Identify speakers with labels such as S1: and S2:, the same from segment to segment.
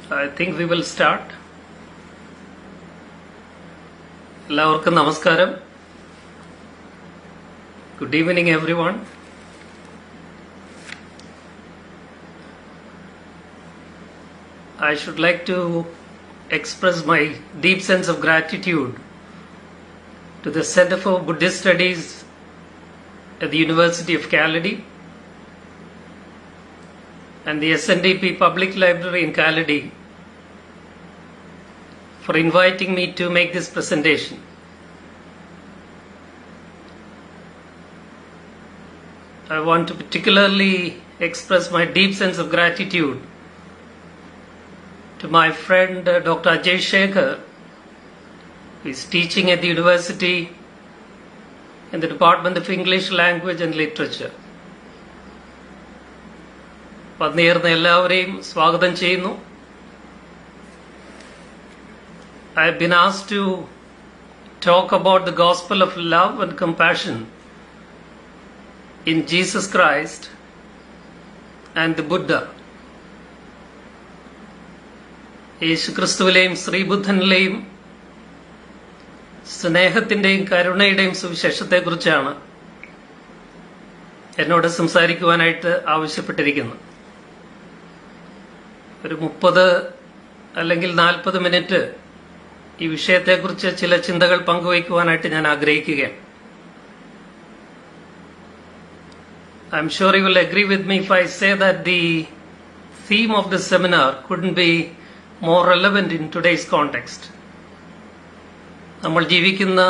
S1: I think we will start. എല്ലാവർക്കും നമസ്കാരം. Good evening everyone. I should like to express my deep sense of gratitude to the Center for Buddhist Studies at the University of Kaladi and the SNDP Public Library in Kaladi for inviting me to make this presentation. I want to particularly express my deep sense of gratitude to my friend Dr. Ajay Shekhar, who is teaching at the university in the Department of English Language and Literature. വന്നുചേർന്ന എല്ലാവരെയും സ്വാഗതം ചെയ്യുന്നു. I have been asked to talk about the gospel of love and compassion in Jesus Christ and the Buddha. യേശുക്രിസ്തുവിലെയും ശ്രീബുദ്ധനിലെയും സ്നേഹത്തിന്റെയും കരുണയുടെയും സുവിശേഷത്തെക്കുറിച്ചാണ് എന്നോട് സംസാരിക്കുവാനായിട്ട് ആവശ്യപ്പെട്ടിരിക്കുന്നത്. ഒരു 30 അല്ലെങ്കിൽ 40 minute ഈ വിഷയത്തെക്കുറിച്ച് ചില ചിന്തകൾ പങ്കുവയ്ക്കുവാനായിട്ട് ഞാൻ ആഗ്രഹിക്കുകയാണ്. I am sure you will agree with me if I say that the theme of the seminar couldn't be more relevant in today's context. നമ്മൾ ജീവിക്കുന്ന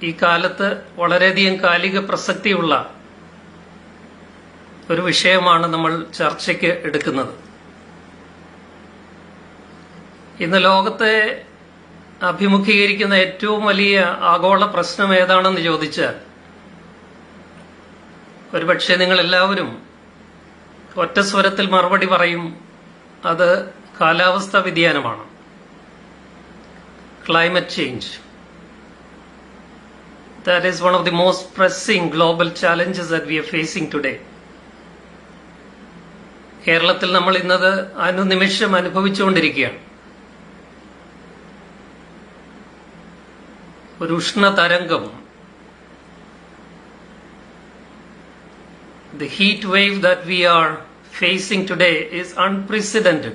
S1: ഈ കാലത്ത് വളരെയധികം കാലിക പ്രസക്തിയുള്ള ഒരു വിഷയമാണ് നമ്മൾ ചർച്ചയ്ക്ക് എടുക്കുന്നത്. ഇന്ന് ലോകത്തെ അഭിമുഖീകരിക്കുന്ന ഏറ്റവും വലിയ ആഗോള പ്രശ്നം ഏതാണെന്ന് ചോദിച്ചാൽ ഒരുപക്ഷെ നിങ്ങൾ എല്ലാവരും ഒറ്റ സ്വരത്തിൽ മറുപടി പറയും, അത് കാലാവസ്ഥാ വ്യതിയാനമാണ്, climate change. That is one of the most pressing global challenges that we are facing today. കേരളത്തിൽ നമ്മൾ ഇന്നത് അനുനിമിഷം അനുഭവിച്ചുകൊണ്ടിരിക്കുകയാണ്. ഒരു ഉഷ്ണതരംഗം, the heat wave that we are facing today is unprecedented,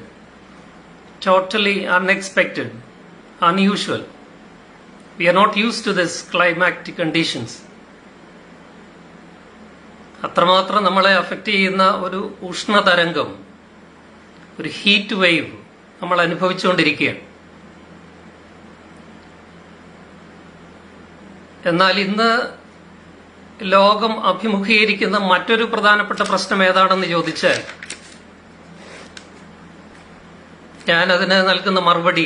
S1: totally unexpected, unusual. We are not used to this climatic conditions. അത്രമാത്രം നമ്മളെ affect ചെയ്യുന്ന ഒരു ഉഷ്ണതരംഗം, ഒരു ഹീറ്റ് വേവ് നമ്മൾ അനുഭവിച്ചുകൊണ്ടിരിക്കുകയാണ്. എന്നാൽ ഇന്ന് ലോകം അഭിമുഖീകരിക്കുന്ന മറ്റൊരു പ്രധാനപ്പെട്ട പ്രശ്നം ഏതാണെന്ന് ചോദിച്ചാൽ ഞാനതിന് നൽകുന്ന മറുപടി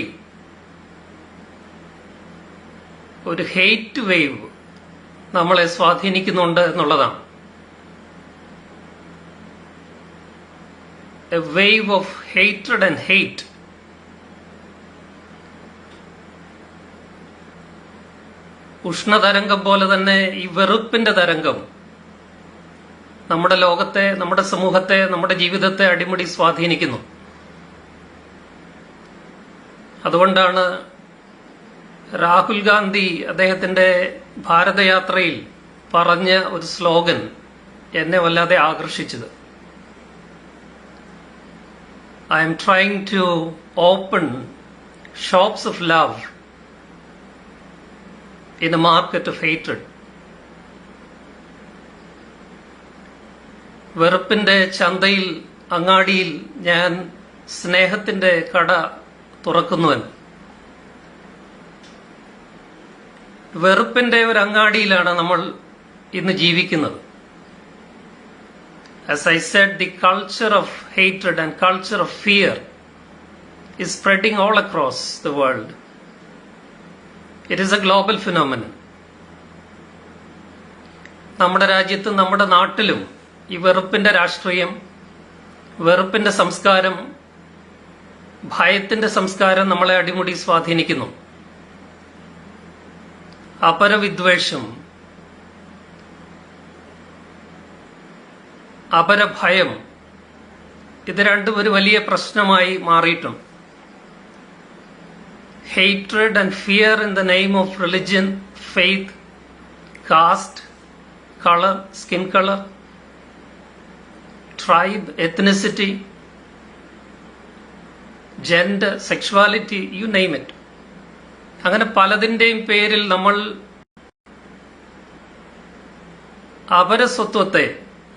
S1: ഒരു ഹെയ്റ്റ് വേവ് നമ്മളെ സ്വാധീനിക്കുന്നുണ്ട് എന്നുള്ളതാണ്. A wave of hatred and hate. ഉഷ്ണതരംഗം പോലെ തന്നെ ഈ വെറുപ്പിന്റെ തരംഗം നമ്മുടെ ലോകത്തെ, നമ്മുടെ സമൂഹത്തെ, നമ്മുടെ ജീവിതത്തെ അടിമുടി സ്വാധീനിക്കുന്നു. അതുകൊണ്ടാണ് രാഹുൽ ഗാന്ധി അദ്ദേഹത്തിന്റെ ഭാരതയാത്രയിൽ പറഞ്ഞ ഒരു സ്ലോഗൻ എന്നെ വല്ലാതെ ആകർഷിച്ചത്. I am trying to open shops of love in a market of hatred. വെറുപ്പിന്റെ ചന്തയിൽ, അങ്ങാടിയിൽ ഞാൻ സ്നേഹത്തിന്റെ കട തുറക്കുന്നുവൻ. വെറുപ്പിന്റെ ഒരു അങ്ങാടിയിലാണ് നമ്മൾ ഇന്ന് ജീവിക്കുന്നത്. As I said, the culture of hatred and culture of fear is spreading all across the world. It is a global phenomenon. നമ്മുടെ രാജ്യത്തും നമ്മുടെ നാട്ടിലും ഈ വെറുപ്പിന്റെ രാഷ്ട്രീയം, വെറുപ്പിന്റെ സംസ്കാരം, ഭയത്തിന്റെ സംസ്കാരം നമ്മളെ അടിമുടി സ്വാധീനിക്കുന്നു. അപരവിദ്വേഷം, അപരഭയം, ഇത് രണ്ടും ഒരു വലിയ പ്രശ്നമായി മാറിയിട്ടുണ്ട്. hatred and fear in the name of religion, faith, caste, color, skin color, tribe, ethnicity, gender, sexuality, you name it. അങ്ങനെ പലതിൻ്റെയും പേരിൽ നമ്മൾ അപരസ്വത്വത്തെ,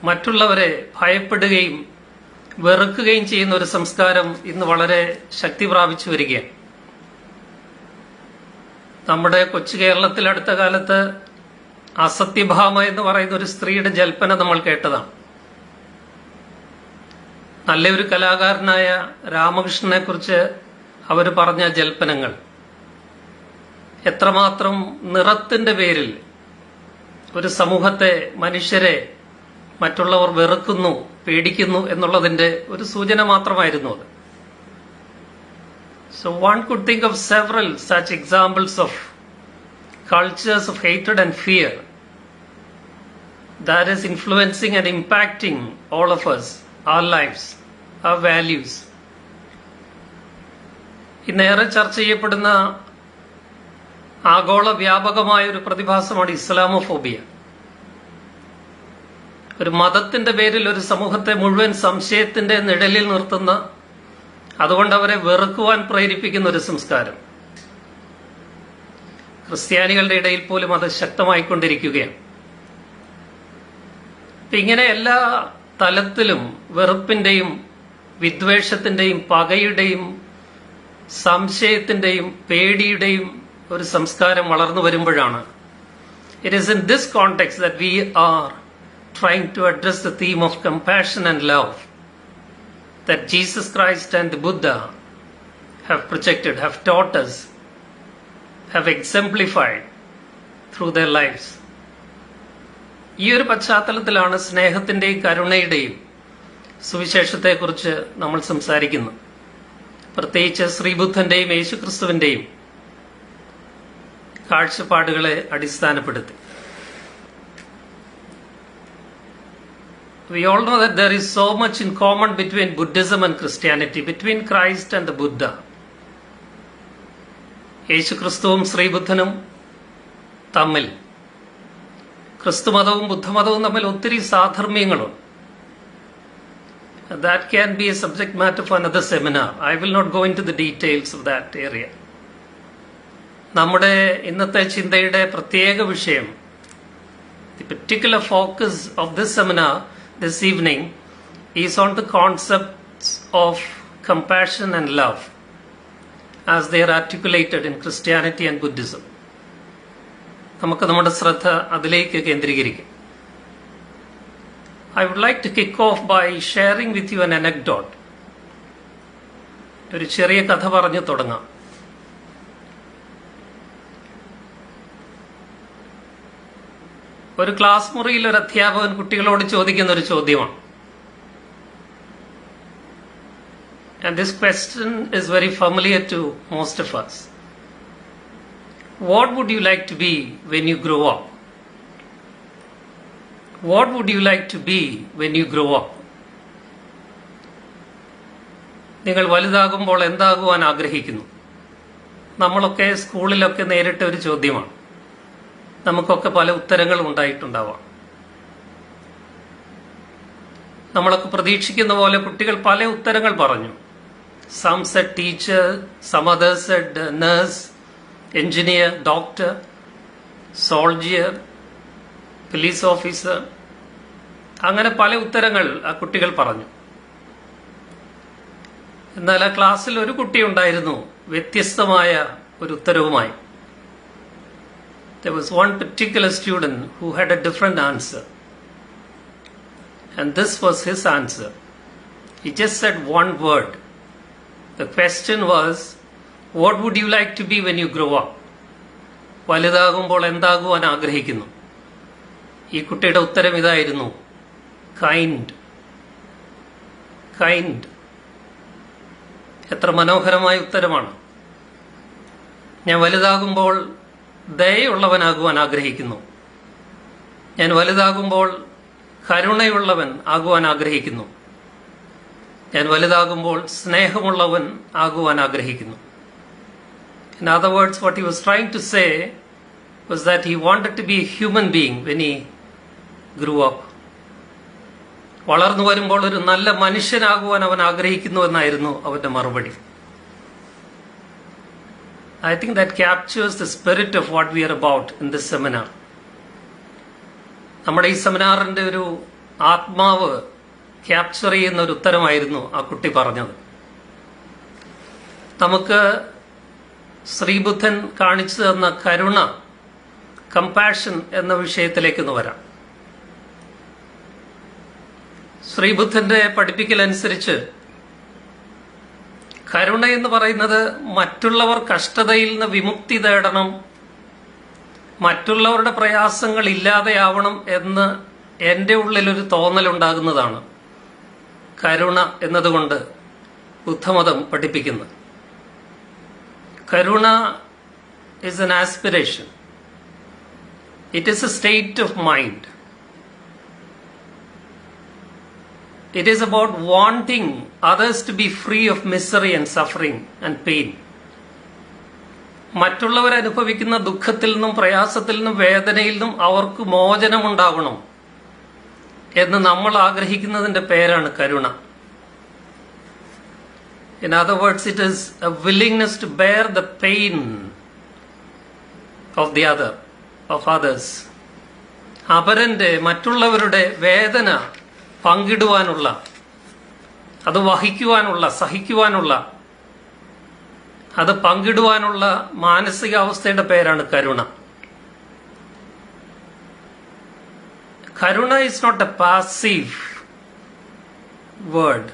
S1: മറ്റുള്ളവരെ ഭയപ്പെടുകയും വെറുക്കുകയും ചെയ്യുന്ന ഒരു സംസ്കാരം ഇന്ന് വളരെ ശക്തി പ്രാപിച്ചു വരികയാണ്. നമ്മുടെ കൊച്ചു കേരളത്തിൽ അടുത്ത കാലത്ത് അസത്യഭാമ എന്ന് പറയുന്ന ഒരു സ്ത്രീയുടെ ജൽപ്പന നമ്മൾ കേട്ടതാണ്. നല്ലൊരു കലാകാരനായ രാമകൃഷ്ണനെ കുറിച്ച് അവർ പറഞ്ഞ ജൽപ്പനങ്ങൾ എത്രമാത്രം നിറത്തിന്റെ പേരിൽ ഒരു സമൂഹത്തെ, മനുഷ്യരെ മറ്റുള്ളവർ വെറുക്കുന്നു, പേടിക്കുന്നു എന്നുള്ളതിന്റെ ഒരു സൂചന മാത്രമായിരുന്നു അത്. So one could think of several such examples of cultures of hatred and fear that is influencing and impacting all of us, our lives, our values. ഇന്നേറെ ചർച്ച ചെയ്യപ്പെടുന്ന ആഗോള വ്യാപകമായ ഒരു പ്രതിഭാസമാണ് ഇസ്ലാമോഫോബിയ. ഒരു മതത്തിന്റെ പേരിൽ ഒരു സമൂഹത്തെ മുഴുവൻ സംശയത്തിന്റെ നിഴലിൽ നിർത്തുന്ന, അതുകൊണ്ട് അവരെ വെറുക്കുവാൻ പ്രേരിപ്പിക്കുന്ന ഒരു സംസ്കാരം. ക്രിസ്ത്യാനികളുടെ ഇടയിൽ പോലും അത് ശക്തമായിക്കൊണ്ടിരിക്കുകയാണ്. ഇങ്ങനെ എല്ലാ തലത്തിലും വെറുപ്പിന്റെയും വിദ്വേഷത്തിന്റെയും പകയുടെയും സംശയത്തിന്റെയും പേടിയുടെയും ഒരു സംസ്കാരം വളർന്നു വരുമ്പോഴാണ് it is in this context that we are trying to address the theme of compassion and love that Jesus Christ and the Buddha have projected, have taught us, have exemplified through their lives. ഈ ഒരു പശ്ചാത്തലത്തിലാണ് സ്നേഹത്തിന്റെയും കരുണയുടെയും സുവിശേഷത്തെക്കുറിച്ച് നമ്മൾ സംസാരിക്കുന്നത്. പ്രത്യേകിച്ച് ശ്രീബുദ്ധന്റെയും യേശുക്രിസ്തുവിന്റെയും കാഴ്ചപ്പാടുകളെ അടിസ്ഥാനപ്പെടുത്തി. We all know that there is so much in common between Buddhism and Christianity, between Christ and the Buddha. യേശുക്രിസ്തുവും ശ്രീബുദ്ധനും തമ്മിൽ, ക്രിസ്തുമതവും ബുദ്ധമതവും തമ്മിൽ ഒത്തിരി സാധർമ്മ്യങ്ങളുണ്ട്. That can be a subject matter for another seminar. I will not go into the details of that area. നമ്മുടെ ഇന്നത്തെ ചിന്തയുടെ പ്രത്യേക വിഷയം, the particular focus of this seminar this evening is on the concepts of compassion and love as they are articulated in Christianity and Buddhism. നമുക്ക് നമ്മുടെ ശ്രദ്ധ അതിലേക്ക് കേന്ദ്രീകരിക്കാം. I would like to kick off by sharing with you an anecdote. ഒരു ചെറിയ കഥ പറഞ്ഞു തുടങ്ങാം. ഒരു ക്ലാസ് മുറിയിൽ ഒരു അധ്യാപകൻ കുട്ടികളോട് ചോദിക്കുന്ന ഒരു ചോദ്യമാണ്. And this question is very familiar to most of us. What would you like to be when you grow up? What would you like to be when you grow up? നിങ്ങൾ വലുതാകുമ്പോൾ എന്താകുവാൻ ആഗ്രഹിക്കുന്നു? നമ്മളൊക്കെ സ്കൂളിലൊക്കെ നേരിട്ട ഒരു ചോദ്യമാണ്. നമുക്കൊക്കെ പല ഉത്തരങ്ങളും ഉണ്ടായിട്ടുണ്ടാവാം. നമ്മളൊക്കെ പ്രതീക്ഷിക്കുന്ന പോലെ കുട്ടികൾ പല ഉത്തരങ്ങൾ പറഞ്ഞു. Some said teacher, some others said nurse, engineer, doctor, soldier, police officer. അങ്ങനെ പല ഉത്തരങ്ങൾ ആ കുട്ടികൾ പറഞ്ഞു. എന്നാൽ ആ ക്ലാസ്സിൽ ഒരു കുട്ടി ഉണ്ടായിരുന്നു വ്യത്യസ്തമായ ഒരു ഉത്തരവുമായി. There was one particular student who had a different answer. And this was his answer. He just said one word. The question was, what would you like to be when you grow up? വലുതാകുമ്പോൾ എന്താകുവാൻ ആഗ്രഹിക്കുന്നു? ഈ കുട്ടിയുടെ ഉത്തരം ഇതായിരുന്നു, kind. Kind. എത്ര മനോഹരമായ ഉത്തരമാണ്. ഞാൻ വലുതാകുമ്പോൾ ദയയുള്ളവനാകുവാൻ ആഗ്രഹിക്കുന്നു. ഞാൻ വലുതാകുമ്പോൾ കരുണയുള്ളവൻ ആകുവാൻ ആഗ്രഹിക്കുന്നു. ഞാൻ വലുതാകുമ്പോൾ സ്നേഹമുള്ളവൻ ആകുവാൻ ആഗ്രഹിക്കുന്നു In other words, what he was trying to say was that he wanted to be a human being when he grew up. വളർന്നു വരുമ്പോൾ ഒരു നല്ല മനുഷ്യനാകുവാൻ അവൻ ആഗ്രഹിക്കുന്നു എന്നായിരുന്നു അവന്റെ മറുപടി. I think that captures the spirit of what we are about in this seminar. നമ്മുടെ ഈ സെമിനാറിന്റെ ഒരു ആത്മാവ് ക്യാപ്ചർ ചെയ്യുന്ന ഒരു ഉത്തരമായിരുന്നു ആ കുട്ടി പറഞ്ഞത്. നമുക്ക് ശ്രീബുദ്ധൻ കാണിച്ചു തന്ന കരുണ, കമ്പാഷൻ എന്ന വിഷയത്തിലേക്കൊന്ന് വരാം. ശ്രീബുദ്ധന്റെ പഠിപ്പിക്കലനുസരിച്ച് കരുണ എന്ന് പറയുന്നത് മറ്റുള്ളവർ കഷ്ടതയിൽ നിന്ന് വിമുക്തി നേടണം, മറ്റുള്ളവരുടെ പ്രയാസങ്ങൾ ഇല്ലാതെയാവണം എന്ന് എൻ്റെ ഉള്ളിലൊരു തോന്നലുണ്ടാകുന്നതാണ് കരുണ എന്നതുകൊണ്ട് ബുദ്ധമതം പഠിപ്പിക്കുന്നത്. കരുണ is an aspiration. It is a state of mind. It is about wanting others to be free of misery and suffering and pain. മറ്റുള്ളവർ അനുഭവിക്കുന്ന ദുഃഖത്തിൽ നിന്നും പ്രയാസത്തിൽ നിന്നും വേദനയിൽ നിന്നും അവർക്ക് മോചനമുണ്ടാകണം എന്ന് നമ്മൾ ആഗ്രഹിക്കുന്നതിന്റെ പേരാണ് കരുണ. In other words, it is a willingness to bear the pain of the other, of others. അപരന്റെ, മറ്റുള്ളവരുടെ വേദന പങ്കിടുവാനുള്ള, അത് വഹിക്കുവാനുള്ള, സഹിക്കുവാനുള്ള, അത് പങ്കിടുവാനുള്ള മാനസികാവസ്ഥയുടെ പേരാണ് കരുണ. കരുണ is not a passive word.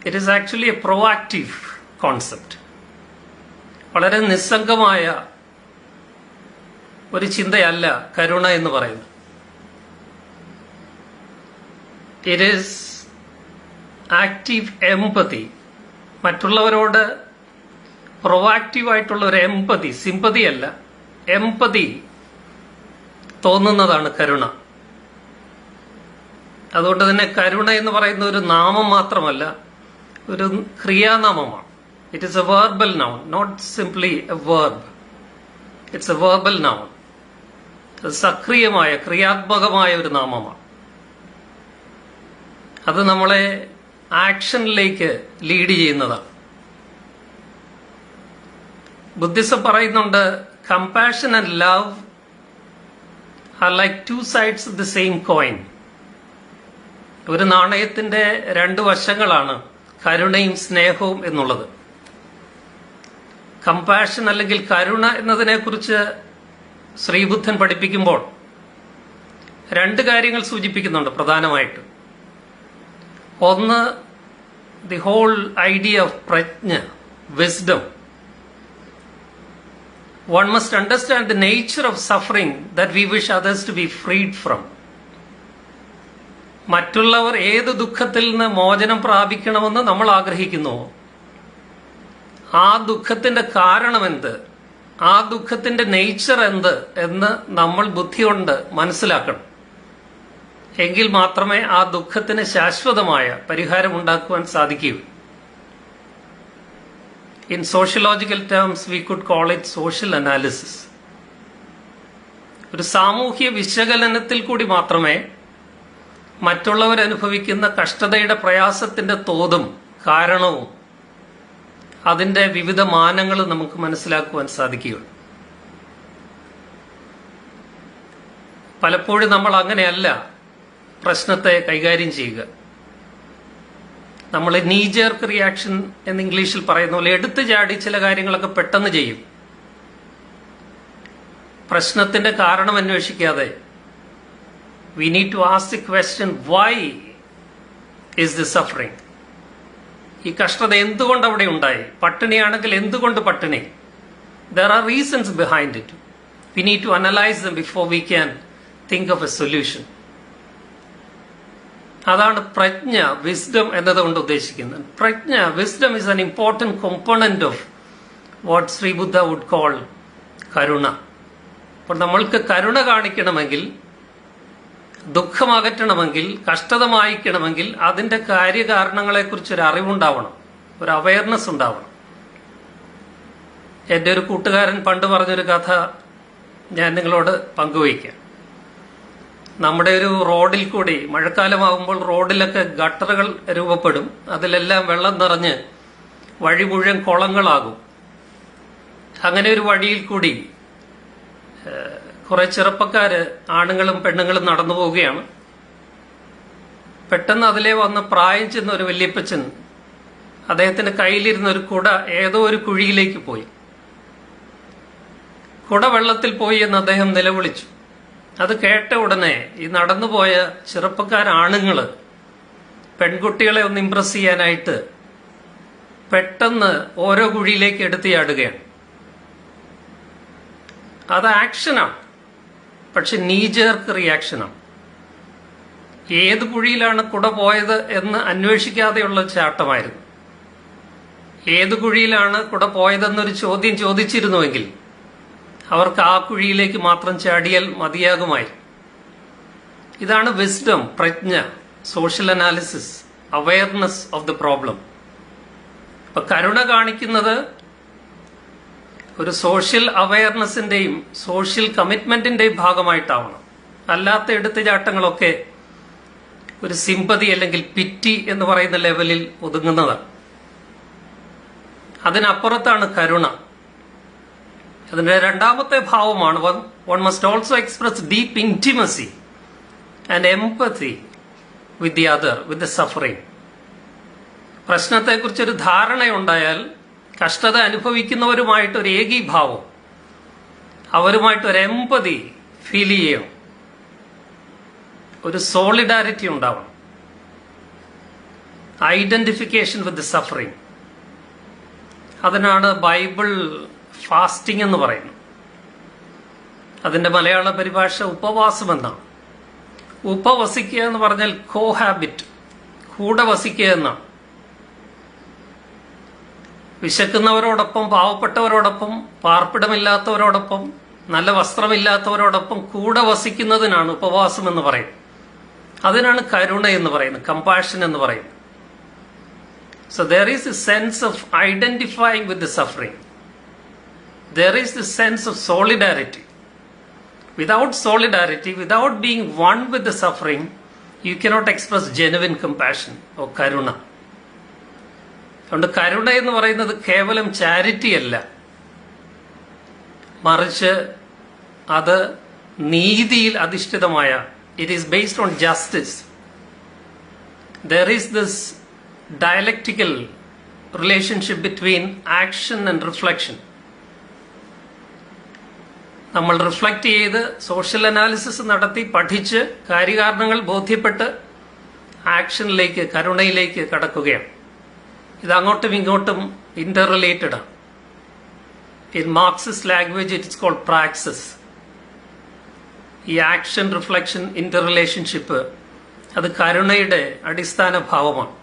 S1: It is actually a proactive concept. വളരെ നിസ്സംഗമായ ഒരു ചിന്തയല്ല കരുണ എന്ന് പറയുന്നത്. It is active empathy. മറ്റുള്ളവരോട് പ്രൊവാക്റ്റീവ് ആയിട്ടുള്ള ഒരു എംപതി, സിമ്പതി അല്ല, എംപതി തോന്നുന്നതാണ് കരുണ. അതുകൊണ്ട് തന്നെ കരുണ എന്ന് പറയുന്ന ഒരു നാമം മാത്രമല്ല, ഒരു ക്രിയാനാമമാണ്. It is a verbal noun, not simply a verb. It's a verbal noun. സക്രിയമായ, ക്രിയാത്മകമായ ഒരു നാമമാണ്. അത് നമ്മളെ ആക്ഷനിലേക്ക് ലീഡ് ചെയ്യുന്നതാണ്. ബുദ്ധിസം പറയുന്നുണ്ട്, compassion and love are like two sides of the same coin. ഒരു നാണയത്തിന്റെ രണ്ട് വശങ്ങളാണ് കരുണയും സ്നേഹവും എന്നുള്ളത്. കമ്പാഷൻ അല്ലെങ്കിൽ കരുണ എന്നതിനെ കുറിച്ച് ശ്രീബുദ്ധൻ പഠിപ്പിക്കുമ്പോൾ രണ്ട് കാര്യങ്ങൾ സൂചിപ്പിക്കുന്നുണ്ട് പ്രധാനമായിട്ടും. ഒന്ന്, the whole idea of prajna, wisdom. One must understand the nature of suffering that we wish others to be freed from. മറ്റുള്ളവർ ഏത് ദുഃഖത്തിൽ നിന്ന് മോചനം പ്രാപിക്കണമെന്ന് നമ്മൾ ആഗ്രഹിക്കുന്നു, ആ ദുഃഖത്തിന്റെ കാരണം എന്ത്, ആ ദുഃഖത്തിന്റെ നേച്ചർ എന്ത് എന്ന് നമ്മൾ ബുദ്ധി കൊണ്ട് മനസ്സിലാക്കണം. എങ്കിൽ മാത്രമേ ആ ദുഃഖത്തിന് ശാശ്വതമായ പരിഹാരം ഉണ്ടാക്കുവാൻ സാധിക്കൂ. In sociological terms, we could call it social analysis. ഒരു സാമൂഹ്യ വിശകലനത്തിൽ കൂടി മാത്രമേ മറ്റുള്ളവർ അനുഭവിക്കുന്ന കഷ്ടതയുടെ പ്രയാസത്തിന്റെ തോതും കാരണവും അതിന്റെ വിവിധ മാനങ്ങളും നമുക്ക് മനസ്സിലാക്കുവാൻ സാധിക്കുകയുള്ളൂ. പലപ്പോഴും നമ്മൾ അങ്ങനെയല്ല പ്രശ്നത്തെ കൈകാര്യം ചെയ്യുക. നമ്മൾ നീജർക്ക് റിയാക്ഷൻ എന്ന് ഇംഗ്ലീഷിൽ പറയുന്ന പോലെ എടുത്തു ചാടി ചില കാര്യങ്ങളൊക്കെ പെട്ടെന്ന് ചെയ്യും. പ്രശ്നത്തിന്റെ കാരണം അന്വേഷിക്കാതെ we need to ask the question, why is this suffering? ഈ കഷ്ടത എന്തുകൊണ്ട് അവിടെ ഉണ്ടായി? പട്ടിണിയാണെങ്കിൽ എന്തുകൊണ്ട് പട്ടിണി? There are reasons behind it. We need to analyze them before we can think of a solution. അതാണ് പ്രജ്ഞ, വിസ്ഡം എന്നതുകൊണ്ട് ഉദ്ദേശിക്കുന്നത്. പ്രജ്ഞ, wisdom is an important component of what Sri Buddha would call കരുണ. അപ്പോൾ നമ്മൾക്ക് കരുണ കാണിക്കണമെങ്കിൽ, ദുഃഖം അകറ്റണമെങ്കിൽ, കഷ്ടത മായ്ക്കണമെങ്കിൽ അതിന്റെ കാര്യകാരണങ്ങളെക്കുറിച്ച് ഒരു അറിവുണ്ടാവണം, ഒരു അവയർനെസ് ഉണ്ടാവണം. എൻ്റെ ഒരു കൂട്ടുകാരൻ പണ്ട് പറഞ്ഞൊരു കഥ ഞാൻ നിങ്ങളോട് പങ്കുവയ്ക്കാം. നമ്മുടെ ഒരു റോഡിൽ കൂടി മഴക്കാലമാകുമ്പോൾ റോഡിലൊക്കെ ഗട്ടറുകൾ രൂപപ്പെടും. അതിലെല്ലാം വെള്ളം നിറഞ്ഞ് വഴി മുഴുവൻ കുളങ്ങളാകും. അങ്ങനെ ഒരു വഴിയിൽ കൂടി കുറെ ചെറുപ്പക്കാര് ആണുങ്ങളും പെണ്ണുങ്ങളും നടന്നു പോവുകയാണ്. പെട്ടെന്ന് അതിലെ വന്ന് പ്രായം ചെന്ന ഒരു വല്യപ്പച്ചൻ അദ്ദേഹത്തിന്റെ കയ്യിലിരുന്ന ഒരു കുട ഏതോ ഒരു കുഴിയിലേക്ക് പോയി. കുട വെള്ളത്തിൽ പോയി എന്ന് അദ്ദേഹം നിലവിളിച്ചു. അത് കേട്ട ഉടനെ ഈ നടന്നുപോയ ചെറുപ്പക്കാരാണുങ്ങള് പെൺകുട്ടികളെ ഒന്ന് ഇംപ്രസ് ചെയ്യാനായിട്ട് പെട്ടെന്ന് ഓരോ കുഴിയിലേക്ക് എടുത്ത് ചാടുകയാണ്. അത് ആക്ഷനാണ്, പക്ഷെ നീജേർക്ക് റിയാക്ഷനാണ്. ഏത് കുഴിയിലാണ് കുട പോയത് എന്ന് അന്വേഷിക്കാതെയുള്ള ചാട്ടമായിരുന്നു. ഏത് കുഴിയിലാണ് കുട പോയതെന്നൊരു ചോദ്യം ചോദിച്ചിരുന്നുവെങ്കിൽ അവർക്ക് ആ കുഴിയിലേക്ക് മാത്രം ചാടിയാൽ മതിയാകുമായിരുന്നു. ഇതാണ് wisdom, prajna, social analysis, awareness of the problem. അപ്പൊ കരുണ കാണിക്കുന്നത് ഒരു സോഷ്യൽ അവയർനെസിന്റെയും സോഷ്യൽ കമ്മിറ്റ്മെന്റിന്റെയും ഭാഗമായിട്ടാവണം. അല്ലാത്ത എടുത്തുചാട്ടങ്ങളൊക്കെ ഒരു സിമ്പതി അല്ലെങ്കിൽ പിറ്റി എന്ന് പറയുന്ന ലെവലിൽ ഒതുങ്ങുന്നതാണ്. അതിനപ്പുറത്താണ് കരുണ. അതിന്റെ രണ്ടാമത്തെ ഭാവമാണ് one must also express deep intimacy and empathy with the other, with the suffering. പ്രശ്നത്തെക്കുറിച്ചൊരു ധാരണയുണ്ടായാൽ കഷ്ടത അനുഭവിക്കുന്നവരുമായിട്ട് ഒരു ഏകീഭാവം, അവരുമായിട്ട് ഒരു എംപതി ഫീൽ ചെയ്യണം, ഒരു സോളിഡാരിറ്റി ഉണ്ടാവണം, ഐഡന്റിഫിക്കേഷൻ വിത്ത് ദ സഫറിങ്. അതിനാണ് ബൈബിൾ ഫാസ്റ്റിംഗ് എന്ന് പറയുന്നത്. അതിന്റെ മലയാള പരിഭാഷ ഉപവാസം എന്നാണ്. ഉപവസിക്കുക എന്ന് പറഞ്ഞാൽ കോഹാബിറ്റ്, കൂടെ വസിക്കുക എന്നാണ്. വിശക്കുന്നവരോടൊപ്പം, പാവപ്പെട്ടവരോടൊപ്പം, പാർപ്പിടമില്ലാത്തവരോടൊപ്പം, നല്ല വസ്ത്രമില്ലാത്തവരോടൊപ്പം കൂടെ വസിക്കുന്നതിനാണ് ഉപവാസം എന്ന് പറയുന്നത്. അതിനാണ് കരുണ എന്ന് പറയുന്നത്, കമ്പാഷൻ എന്ന് പറയുന്നത്. So there is a sense of identifying with the suffering. There is the sense of solidarity. Without solidarity, without being one with the suffering, you cannot express genuine compassion or karuna. അതുകൊണ്ട് കരുണ എന്ന് പറയുന്നത് കേവലം charity അല്ല, മറിച്ച് അത് നീതിയിൽ അധിഷ്ഠിതമായ, it is based on justice. There is this dialectical relationship between action and reflection. നമ്മൾ റിഫ്ലക്റ്റ് ചെയ്ത് സോഷ്യൽ അനാലിസിസ് നടത്തി പഠിച്ച് കാര്യകാരണങ്ങൾ ബോധ്യപ്പെട്ട് ആക്ഷനിലേക്ക്, കരുണയിലേക്ക് കടക്കുകയാണ്. ഇത് അങ്ങോട്ടും ഇങ്ങോട്ടും ഇന്റർ റിലേറ്റഡ് ആണ്. In Marxist language it's called praxis. ഈ ആക്ഷൻ, റിഫ്ലക്ഷൻ, ഇന്റർ റിലേഷൻഷിപ്പ് അത് കരുണയുടെ അടിസ്ഥാന ഭാവമാണ്.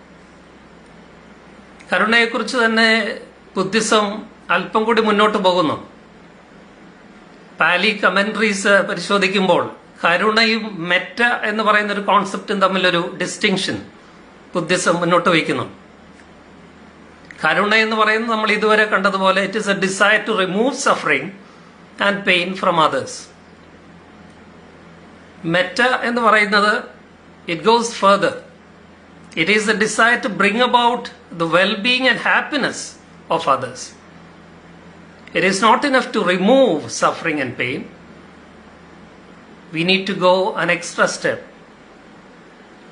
S1: കരുണയെക്കുറിച്ച് തന്നെ ബുദ്ധിസം അല്പം കൂടി മുന്നോട്ട് പോകുന്നു. പാലി കമന്ററീസ് പരിശോധിക്കുമ്പോൾ കരുണയും മെറ്റ എന്ന് പറയുന്ന ഒരു കോൺസെപ്റ്റും തമ്മിലൊരു ഡിസ്റ്റിങ്ഷൻ ബുദ്ധിസം മുന്നോട്ട് വയ്ക്കുന്നു. കരുണ എന്ന് പറയുന്നത് നമ്മൾ ഇതുവരെ കണ്ടതുപോലെ it is a desire to remove suffering and pain from others. Metta എന്ന് പറയുന്നത് it goes further. It is a desire to bring about the well-being and happiness of others. It is not enough to remove suffering and pain. We need to go an extra step.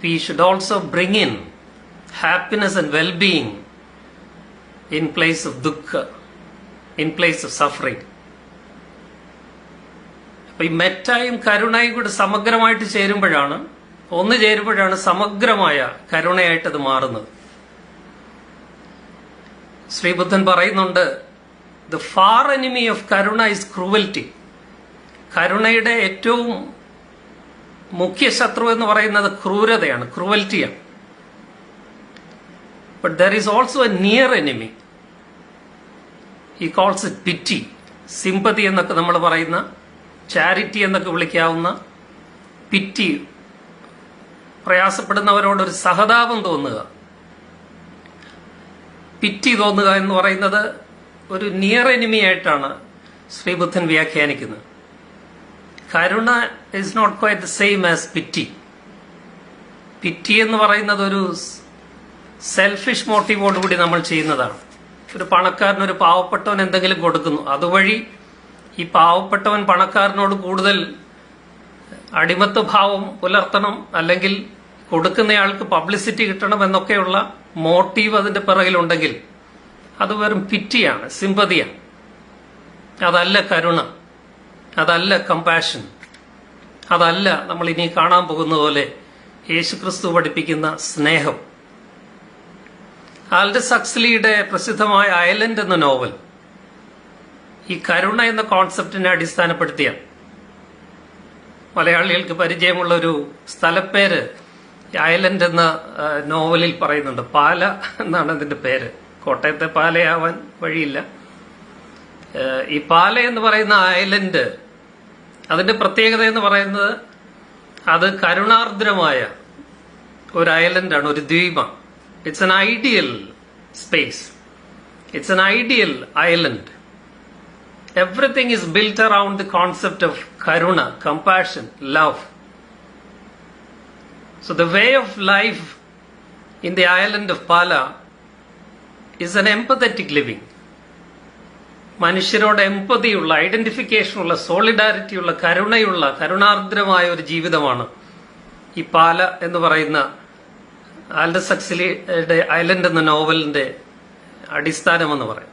S1: We should also bring in happiness and well-being in place of dukkha, in place of suffering. അപ്പോൾ ഈ മെറ്റയും കരുണയും കൂടി സമഗ്രമായിട്ട് ചേരുമ്പോഴാണ്, ഒന്ന് ചേരുമ്പോഴാണ് സമഗ്രമായ കരുണയായിട്ടത് മാറുന്നത്. ശ്രീബുദ്ധൻ പറയുന്നുണ്ട്, the far enemy of karuna is cruelty. കരുണയുടെ ഏറ്റവും മുഖ്യ ശത്രു എന്ന് പറയുന്നത് ക്രൂരതയാണ്, ക്രൂവൽറ്റിയാണ്. But there is also a near enemy. He calls it pity, sympathy എന്നൊക്കെ നമ്മൾ പറയുന്ന, ചാരിറ്റി എന്നൊക്കെ വിളിക്കാവുന്ന പിറ്റി, പ്രയാസപ്പെടുന്നവരോടൊരു സഹതാപം തോന്നുക. പിറ്റി തോന്നുക എന്ന് പറയുന്നത് ഒരു നിയർ എനിമി ആയിട്ടാണ് ശ്രീബുദ്ധൻ വ്യാഖ്യാനിക്കുന്നത്. Karuna is not quite the same as pity. Pity എന്ന് പറയുന്നത് ഒരു സെൽഫിഷ് മോട്ടീവോടുകൂടി നമ്മൾ ചെയ്യുന്നതാണ്. ഒരു പണക്കാരൻ ഒരു പാവപ്പെട്ടവൻ എന്തെങ്കിലും കൊടുക്കുന്നു, അതുവഴി ഈ പാവപ്പെട്ടവൻ പണക്കാരനോട് കൂടുതൽ അടിമത്ത ഭാവം പുലർത്തണം, അല്ലെങ്കിൽ കൊടുക്കുന്നയാൾക്ക് പബ്ലിസിറ്റി കിട്ടണം എന്നൊക്കെയുള്ള മോട്ടീവ് അതിന്റെ പിറകിലുണ്ടെങ്കിൽ അത് വെറും പിറ്റിയാണ്, സിമ്പതിയാണ്. അതല്ല കരുണ, അതല്ല കമ്പാഷൻ, അതല്ല നമ്മൾ ഇനി കാണാൻ പോകുന്ന പോലെ യേശുക്രിസ്തു പഠിപ്പിക്കുന്ന സ്നേഹം. ആൽഡസ് ഹക്സ്ലിയുടെ പ്രസിദ്ധമായ അയലൻഡ് എന്ന നോവൽ ഈ കരുണ എന്ന കോൺസെപ്റ്റിനെ അടിസ്ഥാനപ്പെടുത്തിയാണ്. മലയാളികൾക്ക് പരിചയമുള്ള ഒരു സ്ഥലപ്പേര് അയലൻഡ് എന്ന നോവലിൽ പറയുന്നുണ്ട്. പാല എന്നാണ് അതിന്റെ പേര്. കോട്ടയത്തെ പാലയാവാൻ വഴിയില്ല. ഈ പാല എന്ന് പറയുന്ന ഐലൻഡ്, അതിന്റെ പ്രത്യേകത എന്ന് പറയുന്നത് അത് കരുണാർദ്രമായ ഒരു ഐലൻഡാണ്, ഒരു ദ്വീപമാണ്. It's an ideal space, it's an ideal island. Everything is built around the concept of karuna, compassion, love. So the way of life in the island of Pala is an empathetic living. മനുഷ്യരോട് എംപതിയുള്ള, ഐഡന്റിഫിക്കേഷനുള്ള, സോളിഡാരിറ്റിയുള്ള, കരുണയുള്ള, കരുണാർദ്രമായ ഒരു ജീവിതമാണ് ഈ പാല എന്ന് പറയുന്ന Aldous ഹക്സ്ലിയുടെ island എന്ന നോവലിന്റെ അടിസ്ഥാനമെന്ന് പറയും.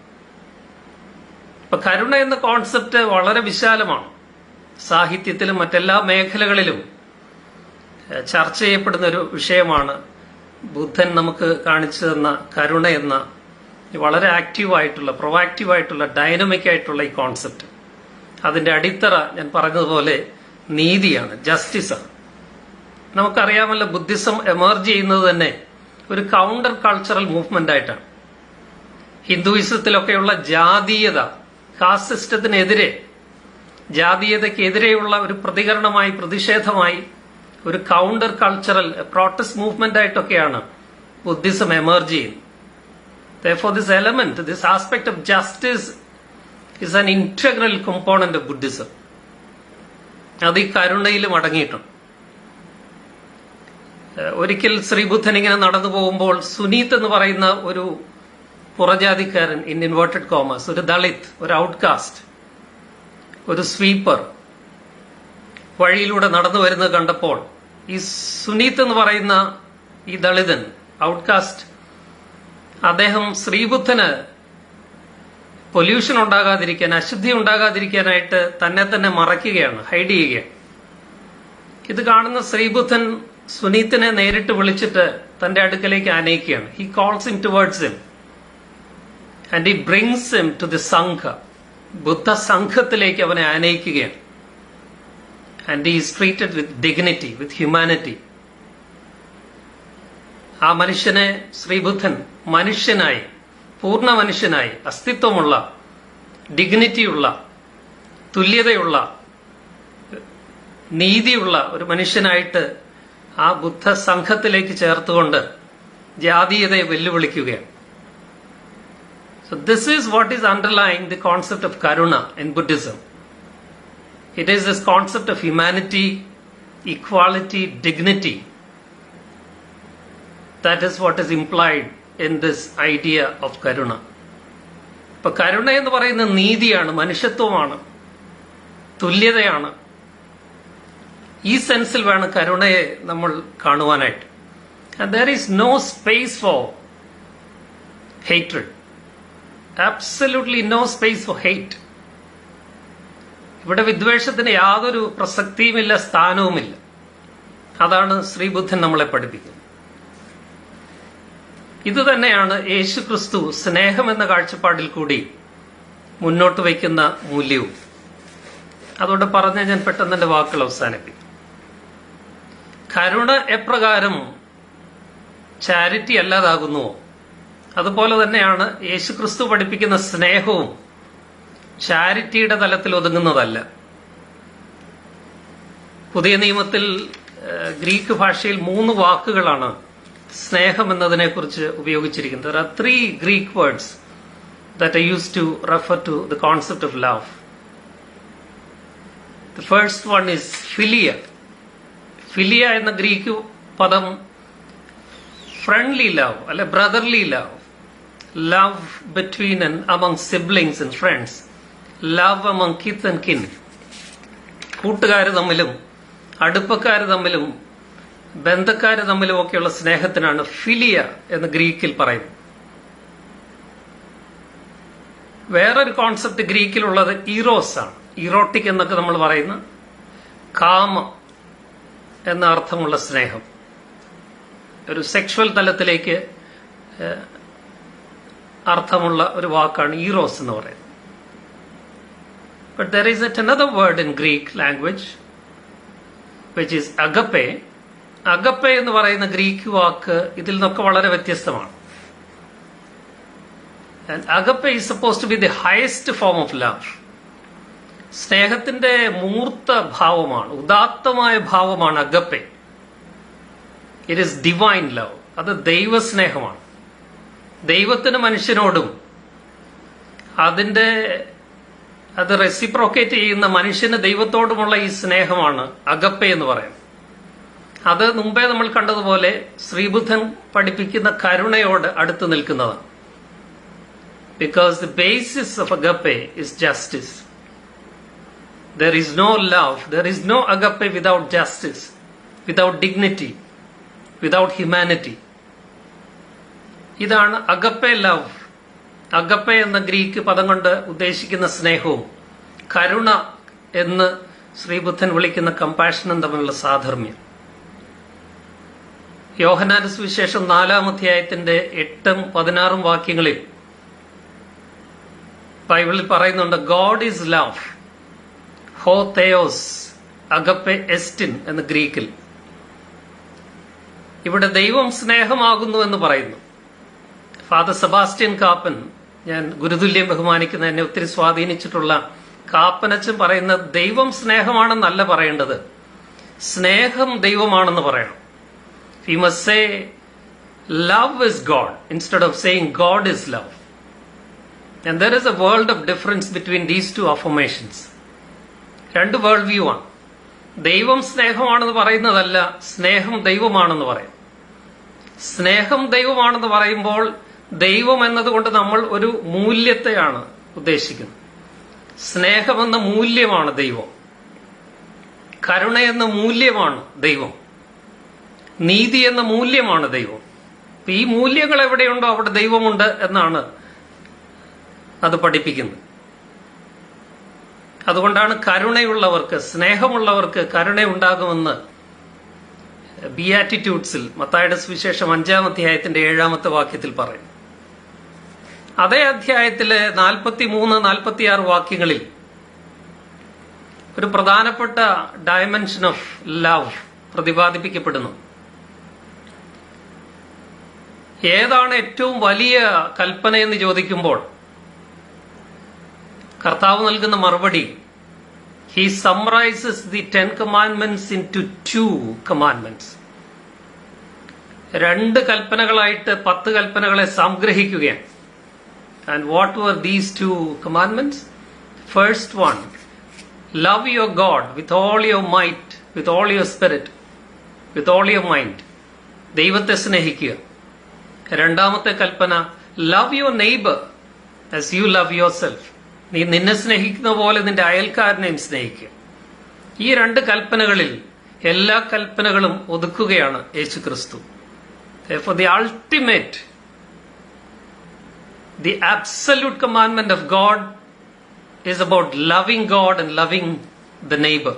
S1: ഇപ്പൊ കരുണ എന്ന കോൺസെപ്റ്റ് വളരെ വിശാലമാണ്. സാഹിത്യത്തിലും മറ്റെല്ലാ മേഖലകളിലും ചർച്ച ചെയ്യപ്പെടുന്ന ഒരു വിഷയമാണ്. ബുദ്ധൻ നമുക്ക് കാണിച്ചു തന്ന കരുണ എന്ന വളരെ ആക്റ്റീവായിട്ടുള്ള, പ്രൊവാക്റ്റീവായിട്ടുള്ള, ഡൈനമിക് ആയിട്ടുള്ള ഈ കോൺസെപ്റ്റ്, അതിന്റെ അടിത്തറ ഞാൻ പറഞ്ഞതുപോലെ നീതിയാണ്, ജസ്റ്റിസാണ്. നമുക്കറിയാമല്ലോ, ബുദ്ധിസം എമർജ് ചെയ്യുന്നത് തന്നെ ഒരു കൗണ്ടർ കൾച്ചറൽ മൂവ്മെന്റ് ആയിട്ടാണ്. ഹിന്ദുയിസത്തിലൊക്കെയുള്ള ജാതീയത, കാസ്റ്റ് സിസ്റ്റത്തിനെതിരെ, ജാതീയതയ്ക്കെതിരെയുള്ള ഒരു പ്രതികരണമായി, പ്രതിഷേധമായി, ഒരു കൗണ്ടർ കൾച്ചറൽ പ്രോട്ടസ്റ്റ് മൂവ്മെന്റ് ആയിട്ടൊക്കെയാണ് ബുദ്ധിസം എമർജ് ചെയ്യുന്നത്. Therefore, this element, this aspect of justice is an integral component of Buddhism. അത് ഈ കരുണയിലും അടങ്ങിയിട്ടുണ്ട്. ഒരിക്കൽ ശ്രീബുദ്ധൻ ഇങ്ങനെ നടന്നു പോകുമ്പോൾ സുനീത് എന്ന് പറയുന്ന ഒരു പുറജാതിക്കാരൻ, ഇൻ ഇൻവേർട്ടഡ് കോമേഴ്സ്, ഒരു ദളിത്, ഒരു ഔട്ട്കാസ്റ്റ്, ഒരു സ്വീപ്പർ വഴിയിലൂടെ നടന്നു വരുന്നത് കണ്ടപ്പോൾ ഈ സുനീത് എന്ന് പറയുന്ന ഈ ദളിതൻ, ഔട്ട്കാസ്റ്റ്, അദ്ദേഹം ശ്രീബുദ്ധന് പൊല്യൂഷൻ ഉണ്ടാകാതിരിക്കാൻ, അശുദ്ധി ഉണ്ടാകാതിരിക്കാനായിട്ട് തന്നെ തന്നെ മറയ്ക്കുകയാണ്, ഹൈഡ് ചെയ്യുകയാണ്. ഇത് കാണുന്ന ശ്രീബുദ്ധൻ സുനീത്തിനെ നേരിട്ട് വിളിച്ചിട്ട് തന്റെ അടുക്കലേക്ക് ആനയിക്കുകയാണ്. He calls him towards him and he brings him to the sangha. ബുദ്ധ സംഘത്തിലേക്ക് അവനെ ആനയിക്കുകയാണ്. And he is treated with dignity, with humanity. ആ മനുഷ്യനെ ശ്രീബുദ്ധൻ മനുഷ്യനായി, പൂർണ്ണ മനുഷ്യനായി, അസ്തിത്വമുള്ള, ഡിഗ്നിറ്റിയുള്ള, തുല്യതയുള്ള, നീതിയുള്ള ഒരു മനുഷ്യനായിട്ട് ആ ബുദ്ധ സംഘത്തിലേക്ക് ചേർത്തുകൊണ്ട് ജാതീയതയെ വെല്ലുവിളിക്കുകയാണ്. So this is what is underlying the concept of karuna in Buddhism. It is this concept of humanity, equality, dignity. That is what is implied in this idea of karuna. ഇപ്പൊ കരുണ എന്ന് പറയുന്നത് നീതിയാണ്, മനുഷ്യത്വമാണ്, തുല്യതയാണ്. ഈ സെൻസിൽ വേണം കരുണയെ നമ്മൾ കാണുവാനായിട്ട്. And there is no space for hatred. Absolutely no space for hate. ഇവിടെ വിദ്വേഷത്തിന് യാതൊരു പ്രസക്തിയുമില്ല, സ്ഥാനവുമില്ല. അതാണ് ശ്രീബുദ്ധൻ നമ്മളെ പഠിപ്പിക്കുന്നത്. ഇത് തന്നെയാണ് യേശു ക്രിസ്തു സ്നേഹം എന്ന കാഴ്ചപ്പാടിൽ കൂടി മുന്നോട്ട് വയ്ക്കുന്ന മൂല്യവും. അതുകൊണ്ട് പറഞ്ഞ ഞാൻ പെട്ടെന്ന് എന്റെ വാക്കുകൾ അവസാനിപ്പിക്കും. കരുണ എപ്രകാരം ചാരിറ്റി അല്ലാതാകുന്നുവോ അതുപോലെ തന്നെയാണ് യേശു ക്രിസ്തു പഠിപ്പിക്കുന്ന സ്നേഹവും ചാരിറ്റിയുടെ തലത്തിൽ ഒതുങ്ങുന്നതല്ല. പുതിയ നിയമത്തിൽ ഗ്രീക്ക് ഭാഷയിൽ 3 വാക്കുകളാണ് സ്നേഹം എന്നതിനെ കുറിച്ച് ഉപയോഗിച്ചിരിക്കുന്നത്. There are 3 Greek words that I used to refer to the concept of love. The first one is philia. Philia എന്ന ഗ്രീക്ക് പദം ഫ്രണ്ട്ലി ലവ് അല്ലെ brotherly love, love between and among siblings and friends, love among കിത്ത് and കിൻ. കൂട്ടുകാർ തമ്മിലും അടുപ്പക്കാർ തമ്മിലും ബന്ധക്കാർ തമ്മിലും ഒക്കെയുള്ള സ്നേഹത്തിനാണ് philia എന്ന് ഗ്രീക്കിൽ പറയുന്നത്. വേറൊരു കോൺസെപ്റ്റ് ഗ്രീക്കിലുള്ളത് ഈറോസ് ആണ്. ഇറോട്ടിക് എന്നൊക്കെ നമ്മൾ പറയുന്ന കാമ എന്ന അർത്ഥമുള്ള സ്നേഹം, ഒരു സെക്ഷുവൽ തലത്തിലേക്ക് അർത്ഥമുള്ള ഒരു വാക്കാണ് ഈറോസ് എന്ന് പറയുന്നത്. But there is another word in Greek language which is agape. Agape എന്ന് പറയുന്ന ഗ്രീക്ക് വാക്ക് ഇതിൽ നിന്നൊക്കെ വളരെ വ്യത്യസ്തമാണ്. And agape is supposed to be the highest form of love. സ്നേഹത്തിന്റെ മൂർത്ത ഭാവമാണ്, ഉദാത്തമായ ഭാവമാണ് agape. It is divine love. അത് ദൈവസ്നേഹമാണ്. ദൈവത്തിന് മനുഷ്യനോടും അത് റെസിപ്രോക്കേറ്റ് ചെയ്യുന്ന മനുഷ്യന് ദൈവത്തോടുമുള്ള ഈ സ്നേഹമാണ് അഗപ്പെ എന്ന് പറയുന്നത്. അത് മുമ്പേ നമ്മൾ കണ്ടതുപോലെ ശ്രീബുദ്ധൻ പഠിപ്പിക്കുന്ന കരുണയോട് അടുത്ത് നിൽക്കുന്നതാണ്. Because the basis of agape is justice. There is no love, there is no agape without justice, without dignity, without humanity. ഇതാണ് അഗപ്പെ ലവ്. അഗപ്പെ എന്ന ഗ്രീക്ക് പദം കൊണ്ട് ഉദ്ദേശിക്കുന്ന സ്നേഹവും കരുണ എന്ന് ശ്രീബുദ്ധൻ വിളിക്കുന്ന കമ്പാഷനും തമ്മിലുള്ള സാധർമ്മ്യം. യോഹന്നാന്റെ സുവിശേഷം 4-ാം അധ്യായത്തിന്റെ 8-16 വാക്യങ്ങളിൽ ബൈബിളിൽ പറയുന്നുണ്ട്, ഗോഡ് ഈസ് ലവ്, ഹോ തെയോസ് അഗപ്പെ എസ്റ്റിൻ എന്ന് ഗ്രീക്കിൽ. ഇവിടെ ദൈവം സ്നേഹമാകുന്നു എന്ന് പറയുന്നു. ഫാദർ സെബാസ്റ്റ്യൻ കാപ്പൻ, ഞാൻ ഗുരുതുല്യം ബഹുമാനിക്കുന്ന, എന്നെ ഒത്തിരി സ്വാധീനിച്ചിട്ടുള്ള കാപ്പനച്ചൻ പറയുന്ന ദൈവം സ്നേഹമാണെന്നല്ല പറയേണ്ടത്, സ്നേഹം ദൈവമാണെന്ന് പറയണം. We must say love is God instead of saying God is love. And there is a world of difference between these two affirmations. രണ്ട് വേൾഡ് വ്യൂ ആണ്. ദൈവം സ്നേഹമാണെന്ന് പറയുന്നതല്ല സ്നേഹം ദൈവമാണെന്ന് പറയും. സ്നേഹം ദൈവമാണെന്ന് പറയുമ്പോൾ ദൈവം എന്നതുകൊണ്ട് നമ്മൾ ഒരു മൂല്യത്തെയാണ് ഉദ്ദേശിക്കുന്നത്. സ്നേഹമെന്ന മൂല്യമാണ് ദൈവം, കരുണയെന്ന മൂല്യമാണ് ദൈവം, നീതി എന്ന മൂല്യമാണ് ദൈവം. ഈ മൂല്യങ്ങൾ എവിടെയുണ്ടോ അവിടെ ദൈവമുണ്ട് എന്നാണ് അത് പഠിപ്പിക്കുന്നത്. അതുകൊണ്ടാണ് കരുണയുള്ളവർക്ക്, സ്നേഹമുള്ളവർക്ക് കരുണയുണ്ടാകുമെന്ന് ബിയാറ്റിറ്റ്യൂഡ്സിൽ മത്തായിയുടെ സുവിശേഷം 5-ാം അധ്യായത്തിന്റെ 7-ാമത്തെ വാക്യത്തിൽ പറയും. അതേ അധ്യായത്തിലെ 43-46 വാക്യങ്ങളിൽ ഒരു പ്രധാനപ്പെട്ട ഡയമെൻഷൻ ഓഫ് ലവ് പ്രതിപാദിപ്പിക്കപ്പെടുന്നു. ഏതാണ് ഏറ്റവും വലിയ കൽപ്പന എന്ന് ചോദിക്കുമ്പോൾ കർത്താവ് നൽകുന്ന മറുപടി, he summarises the 10 commandments into 2 commandments. 2 കൽപ്പനകളായിട്ട് 10 കൽപ്പനകളെ സംഗ്രഹിക്കുകയാണ്. And what were these 2 commandments? First one, love your God with all your might, with all your spirit, with all your mind. ദൈവത്തെ സ്നേഹിക്കുക. രണ്ടാമത്തെ കൽപ്പന, love your neighbour as you love yourself. നീ നിന്നെ സ്നേഹിക്കുന്ന പോലെ നിന്റെ അയൽക്കാരനെയും സ്നേഹിക്കുക. ഈ 2 കൽപ്പനകളിൽ എല്ലാ കൽപ്പനകളും ഒതുക്കുകയാണ് യേശു ക്രിസ്തു. Therefore, the ultimate, the absolute commandment of God is about loving God and loving the neighbor.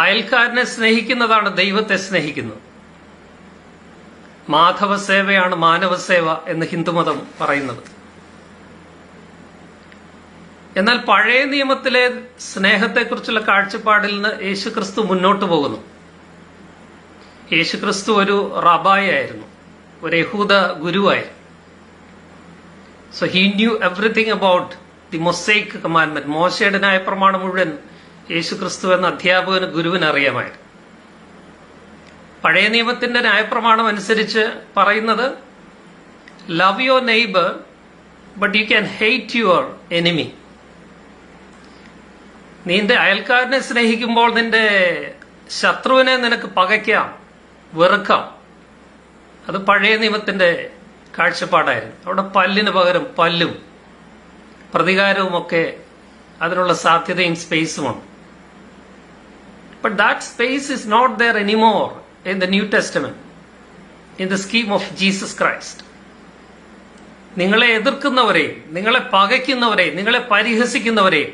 S1: അയൽക്കാരനെ സ്നേഹിക്കുന്നതാണ് ദൈവത്തെ സ്നേഹിക്കുന്നത്. മാധവ സേവയാണ് മാനവസേവ എന്ന് ഹിന്ദുമതം പറയുന്നത്. എന്നാൽ പഴയ നിയമത്തിലെ സ്നേഹത്തെക്കുറിച്ചുള്ള കാഴ്ചപ്പാടിൽ നിന്ന് യേശുക്രിസ്തു മുന്നോട്ട് പോകുന്നു. യേശുക്രിസ്തു ഒരു റബായി ആയിരുന്നു, ഒരു യഹൂദ ഗുരുവായിരുന്നു. So he knew everything about the Mosaic commandment. മോശയുടെ ന്യായപ്രമാണം മുഴുവൻ യേശുക്രിസ്തു എന്ന അധ്യാപകന് ഗുരുവിന് അറിയാമായിരുന്നു. പഴയ നിയമത്തിന്റെ ന്യായപ്രമാണം അനുസരിച്ച് പറയുന്നത് love your neighbour but you can hate your enemy. നിന്റെ അയൽക്കാരനെ സ്നേഹിക്കുമ്പോൾ നിന്റെ ശത്രുവിനെ നിനക്ക് പകയ്ക്കാം, വെറുക്കാം. അത് പഴയ നിയമത്തിന്റെ കാഴ്ചപ്പാടായിരുന്നു. അവിടെ പല്ലിന് പകരം പല്ലും പ്രതികാരവുമൊക്കെ അതിനുള്ള സാധ്യതയും സ്പേസുമാണ്. But that space is not there anymore in the New Testament, in the scheme of Jesus Christ. നിങ്ങളെ എതിർക്കുന്നവരെ, നിങ്ങളെ പകയ്ക്കുന്നവരെ, നിങ്ങളെ പരിഹസിക്കുന്നവരെ,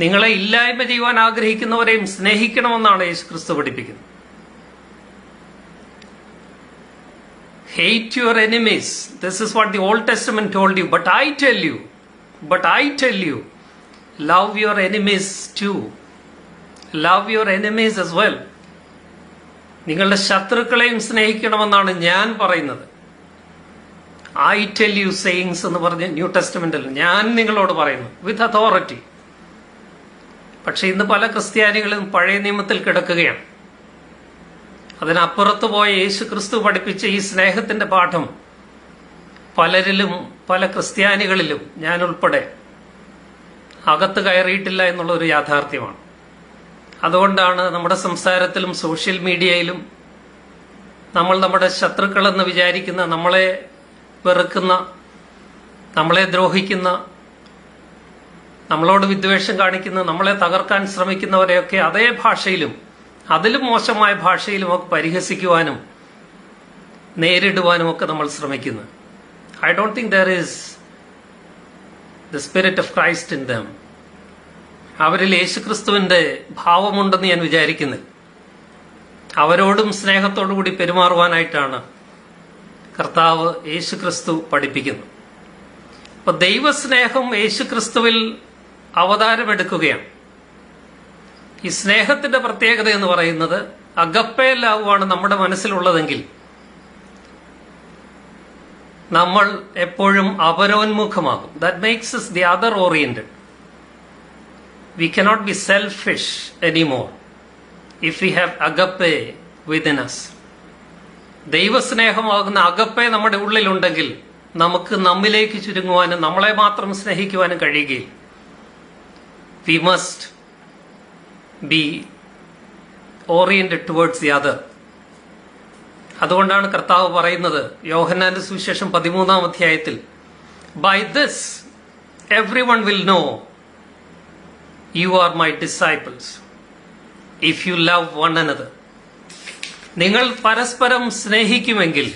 S1: നിങ്ങളെ ഇല്ലായ്മ ചെയ്യുവാൻ ആഗ്രഹിക്കുന്നവരെയും സ്നേഹിക്കണമെന്നാണ് യേശു ക്രിസ്തു പഠിപ്പിക്കുന്നത്. Hate your enemies. This is what the Old Testament told you. But I tell you, love your enemies too. Love your enemies as well. നിങ്ങളുടെ ശത്രുക്കളെയും സ്നേഹിക്കണമെന്നാണ് ഞാൻ പറയുന്നത്. I tell you sayings എന്ന് പറഞ്ഞ് ന്യൂ ടെസ്റ്റമെന്റിൽ ഞാൻ നിങ്ങളോട് പറയുന്നു, വിത്ത് അതോറിറ്റി. പക്ഷെ ഇന്ന് പല ക്രിസ്ത്യാനികളും പഴയ നിയമത്തിൽ കിടക്കുകയാണ്. അതിനപ്പുറത്ത് പോയ യേശു ക്രിസ്തു പഠിപ്പിച്ച ഈ സ്നേഹത്തിന്റെ പാഠം പലരിലും, പല ക്രിസ്ത്യാനികളിലും ഞാൻ ഉൾപ്പെടെ അകത്ത് കയറിയിട്ടില്ല എന്നുള്ള ഒരു യാഥാർത്ഥ്യമാണ്. അതുകൊണ്ടാണ് നമ്മുടെ സംസാരത്തിലും സോഷ്യൽ മീഡിയയിലും നമ്മൾ നമ്മുടെ ശത്രുക്കളെന്ന് വിചാരിക്കുന്ന, നമ്മളെ വെറുക്കുന്ന, നമ്മളെ ദ്രോഹിക്കുന്ന, നമ്മളോട് വിദ്വേഷം കാണിക്കുന്ന, നമ്മളെ തകർക്കാൻ ശ്രമിക്കുന്നവരെയൊക്കെ അതേ ഭാഷയിലും അതിലും മോശമായ ഭാഷയിലും ഒക്കെ പരിഹസിക്കുവാനും നേരിടുവാനും ഒക്കെ നമ്മൾ ശ്രമിക്കുന്നു. I don't think there is the spirit of Christ in them. അവരിൽ യേശുക്രിസ്തുവിന്റെ ഭാവമുണ്ടെന്ന് ഞാൻ വിചാരിക്കുന്നു. അവരോടും സ്നേഹത്തോടു കൂടി പെരുമാറുവാനായിട്ടാണ് കർത്താവ് യേശുക്രിസ്തു പഠിപ്പിക്കുന്നത്. അപ്പൊ ദൈവസ്നേഹം യേശുക്രിസ്തുവിൽ അവതാരമെടുക്കുകയാണ്. ഈ സ്നേഹത്തിന്റെ പ്രത്യേകത എന്ന് പറയുന്നത് അഗപ്പേ ലവ് നമ്മുടെ മനസ്സിലുള്ളതെങ്കിൽ നമ്മൾ എപ്പോഴും അപരോന്മുഖമാകും. That makes us the other oriented. We cannot be selfish anymore if we have agape within us. ദൈവസ്നേഹമാകുന്ന അഗപ്പേ നമ്മുടെ ഉള്ളിലുണ്ടെങ്കിൽ നമുക്ക് നമ്മിലേക്ക് ചുരുങ്ങുവാനും നമ്മളെ മാത്രം സ്നേഹിക്കുവാനും കഴിയുകയില്ല. We must be oriented towards the other. അതുകൊണ്ടാണ് കർത്താവ് പറയുന്നത് യോഹന്നാന്റെ സുവിശേഷം 13-ാം അധ്യായത്തിൽ, By this everyone will know you are my disciples if you love one another. നിങ്ങൾ പരസ്പരം സ്നേഹിക്കുമെങ്കിൽ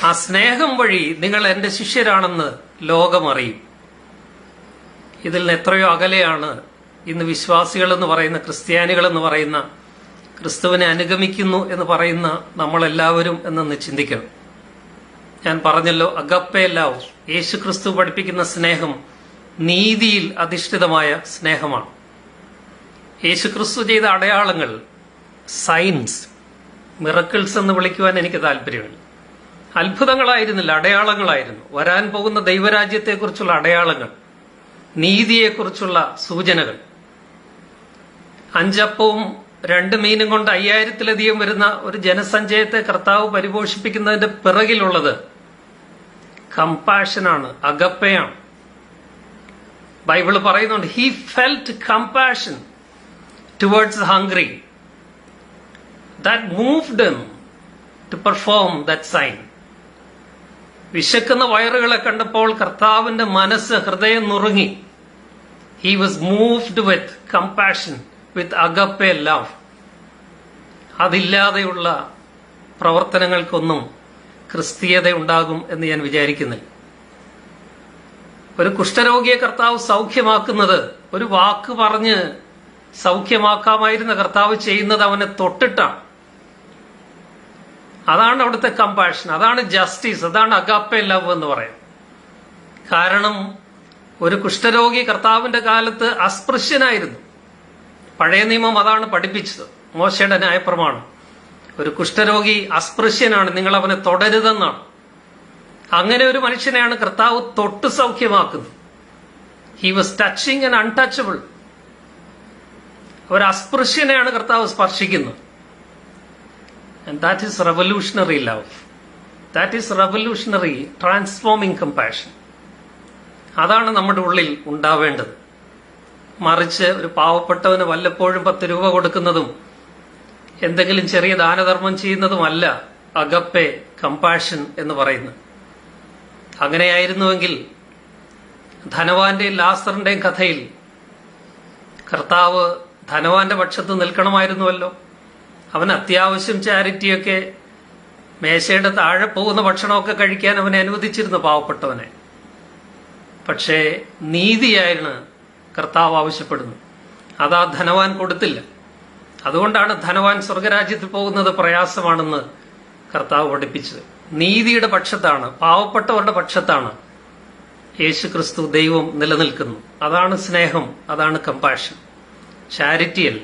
S1: ആ സ്നേഹം വഴി നിങ്ങൾ എന്റെ ശിഷ്യരാണെന്ന് ലോകം അറിയും. ഇതിൽ നിന്ന് എത്രയോ അകലെയാണ് ഇന്ന് വിശ്വാസികൾ എന്ന് പറയുന്ന, ക്രിസ്ത്യാനികൾ എന്ന് പറയുന്ന, ക്രിസ്തുവിനെ അനുഗമിക്കുന്നു എന്ന് പറയുന്ന നമ്മളെല്ലാവരും എന്നൊന്ന് ചിന്തിക്കണം. ഞാൻ പറഞ്ഞല്ലോ, അഗപ്പേ ലവ്, യേശു ക്രിസ്തു പഠിപ്പിക്കുന്ന സ്നേഹം നീതിയിൽ അധിഷ്ഠിതമായ സ്നേഹമാണ്. യേശു ക്രിസ്തു ചെയ്ത അടയാളങ്ങൾ, സൈൻസ്, മിറക്കിൾസ് എന്ന് വിളിക്കുവാൻ എനിക്ക് താല്പര്യമില്ല. അത്ഭുതങ്ങളായിരുന്നില്ല, അടയാളങ്ങളായിരുന്നു. വരാൻ പോകുന്ന ദൈവരാജ്യത്തെക്കുറിച്ചുള്ള അടയാളങ്ങൾ, നീതിയെക്കുറിച്ചുള്ള സൂചനകൾ. 5 അപ്പവും 2 മീനും കൊണ്ട് 5000-ലധികം വരുന്ന ഒരു ജനസഞ്ചയത്തെ കർത്താവ് പരിപോഷിപ്പിക്കുന്നതിന്റെ പിറകിലുള്ളത് കമ്പാഷനാണ്, അഗപ്പയാണ്. ബൈബിള് പറയുന്നുണ്ട്, he felt compassion towards hungry that moved him to perform that sign. വിശക്കുന്ന വയറുകളെ കണ്ടപ്പോൾ കർത്താവിന്റെ മനസ്സ്, ഹൃദയം നുറുങ്ങി. He was moved with compassion, with agape love. അതില്ലാതെയുള്ള പ്രവർത്തനങ്ങൾക്കൊന്നും ക്രിസ്തീയത ഉണ്ടാകും എന്ന് ഞാൻ വിചാരിക്കുന്നില്ല. ഒരു കുഷ്ഠരോഗിയെ കർത്താവ് സൗഖ്യമാക്കുന്നത് ഒരു വാക്ക് പറഞ്ഞ് സൗഖ്യമാക്കാമായിരുന്ന കർത്താവ് ചെയ്യുന്നത് അവനെ തൊട്ടിട്ടാണ്. അതാണ് അവിടുത്തെ കമ്പാഷൻ, അതാണ് ജസ്റ്റിസ്, അതാണ് അഗാപ്പേ ലവ് എന്ന് പറയാം. കാരണം ഒരു കുഷ്ഠരോഗി കർത്താവിന്റെ കാലത്ത് അസ്പൃശ്യനായിരുന്നു. പഴയ നിയമം അതാണ് പഠിപ്പിച്ചത്, മോശയുടെ ന്യായപ്രമാണം. ഒരു കുഷ്ഠരോഗി അസ്പൃശ്യനാണ്, നിങ്ങൾ അവനെ തൊടരുതെന്നാണ്. അങ്ങനെ ഒരു മനുഷ്യനെയാണ് കർത്താവ് തൊട്ട് സൗഖ്യമാക്കുന്നത്. He was touching and untouchable. ഒരു അസ്പൃശ്യനെയാണ് കർത്താവ് സ്പർശിക്കുന്നത്. And that is revolutionary love. That is revolutionary transforming compassion. അതാണ് നമ്മുടെ ഉള്ളിൽ ഉണ്ടാവേണ്ടത്. മറിച്ച് ഒരു പാവപ്പെട്ടവന് വല്ലപ്പോഴും 10 രൂപ കൊടുക്കുന്നതും എന്തെങ്കിലും ചെറിയ ദാനധർമ്മം ചെയ്യുന്നതുമല്ല അഗപ്പെ കമ്പാഷൻ എന്ന് പറയുന്നത്. അങ്ങനെയായിരുന്നുവെങ്കിൽ ധനവാന്റെയും ലാസറിന്റെയും കഥയിൽ കർത്താവ് ധനവാന്റെ പക്ഷത്ത് നിൽക്കണമായിരുന്നുവല്ലോ. അവൻ അത്യാവശ്യം ചാരിറ്റിയൊക്കെ, മേശയുടെ താഴെ പോകുന്ന ഭക്ഷണമൊക്കെ കഴിക്കാൻ അവനെ അനുവദിച്ചിരുന്നു പാവപ്പെട്ടവനെ. പക്ഷേ നീതിയായിരുന്നു കർത്താവ് ആവശ്യപ്പെടുന്നു. അതാ ധനവാൻ കൊടുത്തില്ല. അതുകൊണ്ടാണ് ധനവാൻ സ്വർഗരാജ്യത്തിൽ പോകുന്നത് പ്രയാസമാണെന്ന് കർത്താവ് പഠിപ്പിച്ചത്. നീതിയുടെ പക്ഷത്താണ്, പാവപ്പെട്ടവരുടെ പക്ഷത്താണ് യേശു ക്രിസ്തു ദൈവം നിലനിൽക്കുന്നു. അതാണ് സ്നേഹം, അതാണ് കമ്പാഷൻ, ചാരിറ്റിയല്ല.